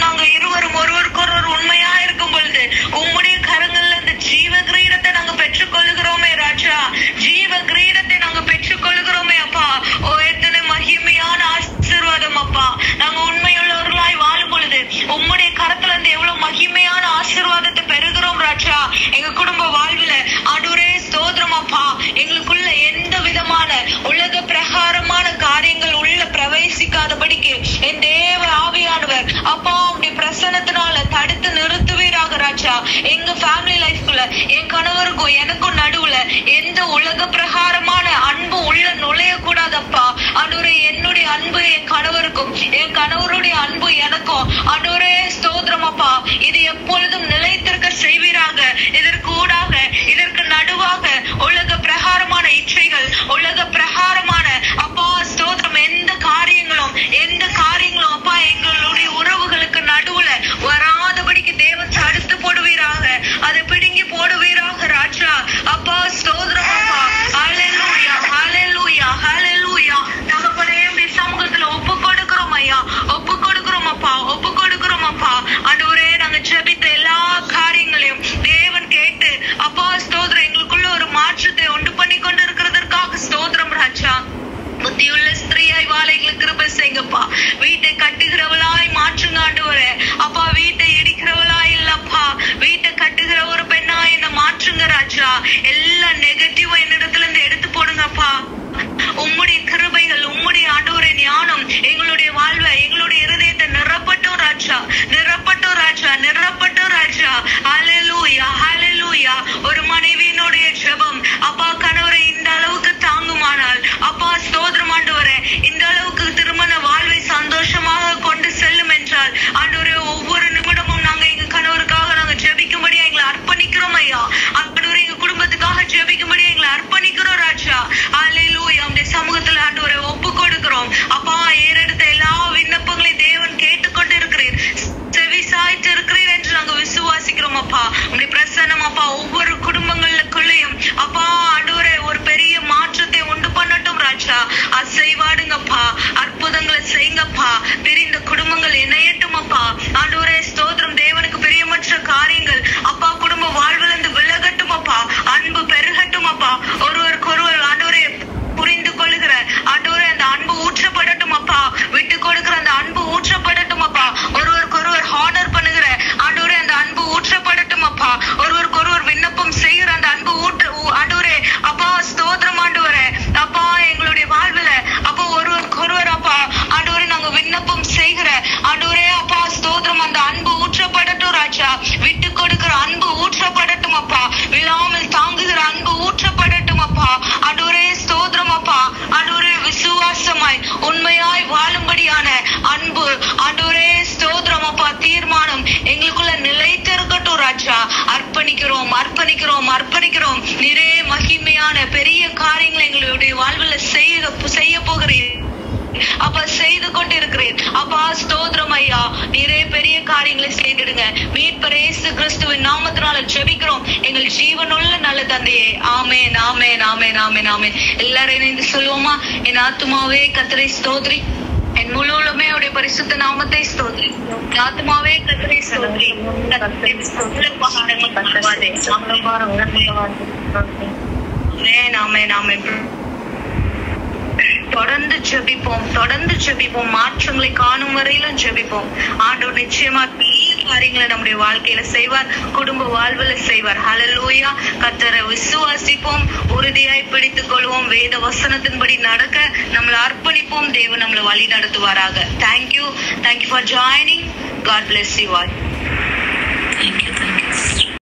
நாங்க இருவரும் ஒருவருக்கொருவர் உண்மையா இருக்கும் பொழுது உம்முடைய கரங்கள்ல இந்த ஜீவ கிரீடத்தை நாங்க பெற்றுக் கொள்ளுகிறோமே ராஜா. ஜீவ கிரீடத்தை நாங்க பெற்றுக் கொள்ளுகிறோமே அப்பா. ஓ எத்தனை மகிமையான ஆசீர்வாதம் அப்பா. நாங்க உண்மையுள்ளவர்களாய் வாழும் பொழுது உம்முடைய கரத்துல இருந்து எவ்வளவு மகிமையான ஆசீர்வாதத்தை பெறுகிறோம் ராஜா. எங்க குடும்ப வாழ்வில ஆண்டவரே ஸ்தோத்திரம் அப்பா. எங்களுக்குள்ள எந்த விதமான உலக பிரகாரமான காரியங்கள் உள்ள பிரவேசிக்காதபடிக்கு என் தேவ ஆவியானவர் அப்பா உடைய பிரசன்னத்தினால தடுத்து நிறுத்துவீராக ராஜா. எங்க ஃபேமிலி லைஃப்குள்ள என் கணவருக்கும் எனக்கும் நடுவுல எந்த உலக பிரகாரமான அன்பு உள்ள நுழைய கூடாதப்பா. ஆண்டவரே என்னுடைய அன்பு என் கணவருக்கும் என் கணவருடைய அன்பு எனக்கும் ஆண்டவரே ஸ்தோத்திரம் அப்பா. இது எப்பொழுதும் நிலைத்திருக்க செய்வீராக. இதற்கு ஊடாக இதற்கு நடுவாக உலக பிரகாரமான இச்சைகள் உலக பிரகாரமான அப்பா ஸ்தோத்திரம் எந்த காரியங்களும் அப்பா எங்களுடைய உறவுகளுக்கு நடுவுல வராதபடிக்கு தேவன் தடுத்து போடுவீராக. அதை பிடுங்கி போடுவீராக ராஜா. அப்பா ஸ்தோத்திரம் அப்பா. ஹல்லேலூயா ஹல்லேலூயா ஹல்லேலூயா. தகப்பனே உம்முடைய சமூகத்துல ஒப்பு கொடுக்கிறோம் ஐயா. ஒப்பு கொடுக்கிறோம் அப்பா. ஒப்பு கொடுக்கிறோம் அப்பா. ஆண்டவரே நாங்க ஜெபித்த எல்லா காரியங்களையும் தேவன் கேட்டு அப்பா ஸ்தோத்திரம் எங்களுக்குள்ள ஒரு மாற்றத்தை உண்டு பண்ணி கொண்டு இருக்கிறதற்காக ஸ்தோத்திரம் ராஜா. புத்தியுள்ள ஸ்திரீயாய் வாழ எங்களுக்கு கிருபை செய்யுங்கப்பா. வீட்டை கட்டுகிறவளாய் மாற்றுங்க ஆண்டவரே. அப்பா வீட்டை இடிக்கிறவளாய் இல்லப்பா. வீட்டை கட்டுகிற ஒரு பெண்ணா என்ன மாற்றுங்க ராஜா. எல்லா நெகட்டிவ் என்னிடத்துல இருந்து எடுத்து போடுங்கப்பா. உம்முடைய கிருபைகள் உம்முடைய ஆண்டவரே ஞானம் எங்களுடைய வாழ்வை எங்களுடைய இருதயத்தை நிரப்பட்டும் ராஜா. நிரப்பட்டும் ராஜா. நிரப்பட்டும் ராஜா. ஹல்லேலூயா ஹல்லேலூயா. ஒரு மனைவியினுடைய ஜெபம் அப்பா கணவரை இந்த அளவுக்கு தாங்குமானால் அப்பா ஸ்தோத்திரம் ஆண்டவரே இந்த அளவுக்கு திருமண வாழ்வை சந்தோஷமாக கொண்டு செல்லும் என்றால் ஆண்டவரே ஒவ்வொரு நிமிடமும் நாங்க எங்க கணவருக்காக நாங்க ஜெபிக்கும்படி எங்களை அர்ப்பணிக்கிறோம் ஐயா. ஆண்டவரே எங்க குடும்பத்துக்காக ஜெபிக்கும்படி எங்களை அர்ப்பணிக்கிறோம் ராஜா. ஹல்லேலூயா. உம்முடைய சமூகத்துல ஆண்டவரே ஒப்பு கொடுக்கிறோம் அப்பா. ஏறெடுத்த எல்லா விண்ணப்பங்களையும் தேவன் கேட்டுக்கொண்டு இருக்கிறீர், செவி சாய்த்து இருக்கிறீர் என்று நாங்க விசுவாசிக்கிறோம் அப்பா. உம்முடைய பிரசன்னம் அப்பா ஒவ்வொரு குடும்பங்களுக்குள்ளேயும் அப்பா ஆண்டவரே ஒரு பெரிய மாற்றத்தை உண்டு பண்ணட்டும் ராஜா. அசைவாடுங்கப்பா. அற்புதங்களை செய்யுங்கப்பா. பிரிந்த குடும்பங்கள் இணையட்டும் அப்பா. ஆண்டவரே ஸ்தோத்திரம். தேவனுக்கு பிரியமற்ற காரியங்கள் அப்பா குடும்ப வாழ்வில் இருந்து விலகட்டும் அப்பா. அன்பு பெருகட்டும் அப்பா. ஒருவருக்கொருவர் ஆண்டவரே புரிந்து கொள்ளுகிற ஆண்டவரே அந்த அன்பு ஊற்றப்படட்டும் அப்பா. விட்டு கொடுக்கிற அந்த அன்பு ஊற்றப்படட்டும் அப்பா. ஒருவருக்கொருவர் ஹானர் பண்ணுகிற ஆண்டவரே அந்த அன்பு ஊற்றப்படட்டும் அப்பா. ஒருவருக்கொருவர் விண்ணப்பம் செய்கிற அந்த அன்பு ஆண்டவரே அப்பா ஸ்தோத்திரம் ஆண்டவரே. அப்பா எங்களுடைய வாழ்வுல அப்பா ஒருவருக்கொருவர் அப்பா ஆண்டவரே நாங்க விண்ணப்பம் செய்கிற ஆண்டவரே அப்பா ஸ்தோத்திரம் அந்த அன்பு ஊற்றப்படட்டும் ராஜா. விட்டு கொடுக்கிற அன்பு ஊற்றப்படட்டும் அப்பா. விழாமல் தாங்குகிற அன்பு ஊற்றப்படட்டும் அப்பா. ஆண்டவரே ஸ்தோத்திரம் அப்பா. ஆண்டவரே விசுவாசமாய் உண்மையாய் வாழும்படியான அன்பு ஆண்டவரே ஸ்தோத்திரம் அப்பா தீர்மானம் எங்களுக்குள்ள நிலைத்திருக்கட்டும் ராஜா. அர்ப்பணிக்கிறோம் அர்ப்பணிக்கிறோம் அர்ப்பணிக்கிறோம். நிறைய மகிமையான பெரிய காரியங்களை எங்களுடைய வாழ்வில் செய்ய போகிறேன் அப்பா. செய்து கொண்டிருக்கிறேன் அப்பா ஸ்தோத்திரம் ஐயா. நீரே பெரிய காரியங்களை செய்திடுங்க. மீட்பர் இயேசு கிறிஸ்துவின் நாமத்தினால ஜெபிக்கிறோம் எங்கள் ஜீவனுள்ள நல்ல தந்தையே. ஆமென், ஆமென், ஆமென், ஆமென், ஆமென். எல்லாரும் இணைந்து சொல்லுவோமா? என் ஆத்துமாவே கர்த்தரை ஸ்தோத்திரி, என் முழு உள்ளமே அவருடைய பரிசுத்த நாமத்தை ஸ்தோத்திரி. என் ஆத்துமாவே கர்த்தரை ஸ்தோத்திரி. ஆமென், ஆமென். தொடர்ந்து ஜெபிப்போம், தொடர்ந்து ஜெபிப்போம். மாற்றங்களை காணும் வரையிலும் ஜெபிப்போம். ஆண்டவர் நிச்சயமா பெரிய காரியங்களை நம்முடைய வாழ்க்கையில செய்வார், குடும்ப வாழ்வுல செய்வார். ஹல்லேலூயா. கர்த்தரை விசுவாசிப்போம், உறுதியாய் பிடித்துக் கொள்வோம், வேத வசனத்தின்படி நடக்க நம்மளை அர்ப்பணிப்போம். தேவன் நம்மளை வழி நடத்துவாராக. Thank you, thank you for joining. God bless you all. Thank you.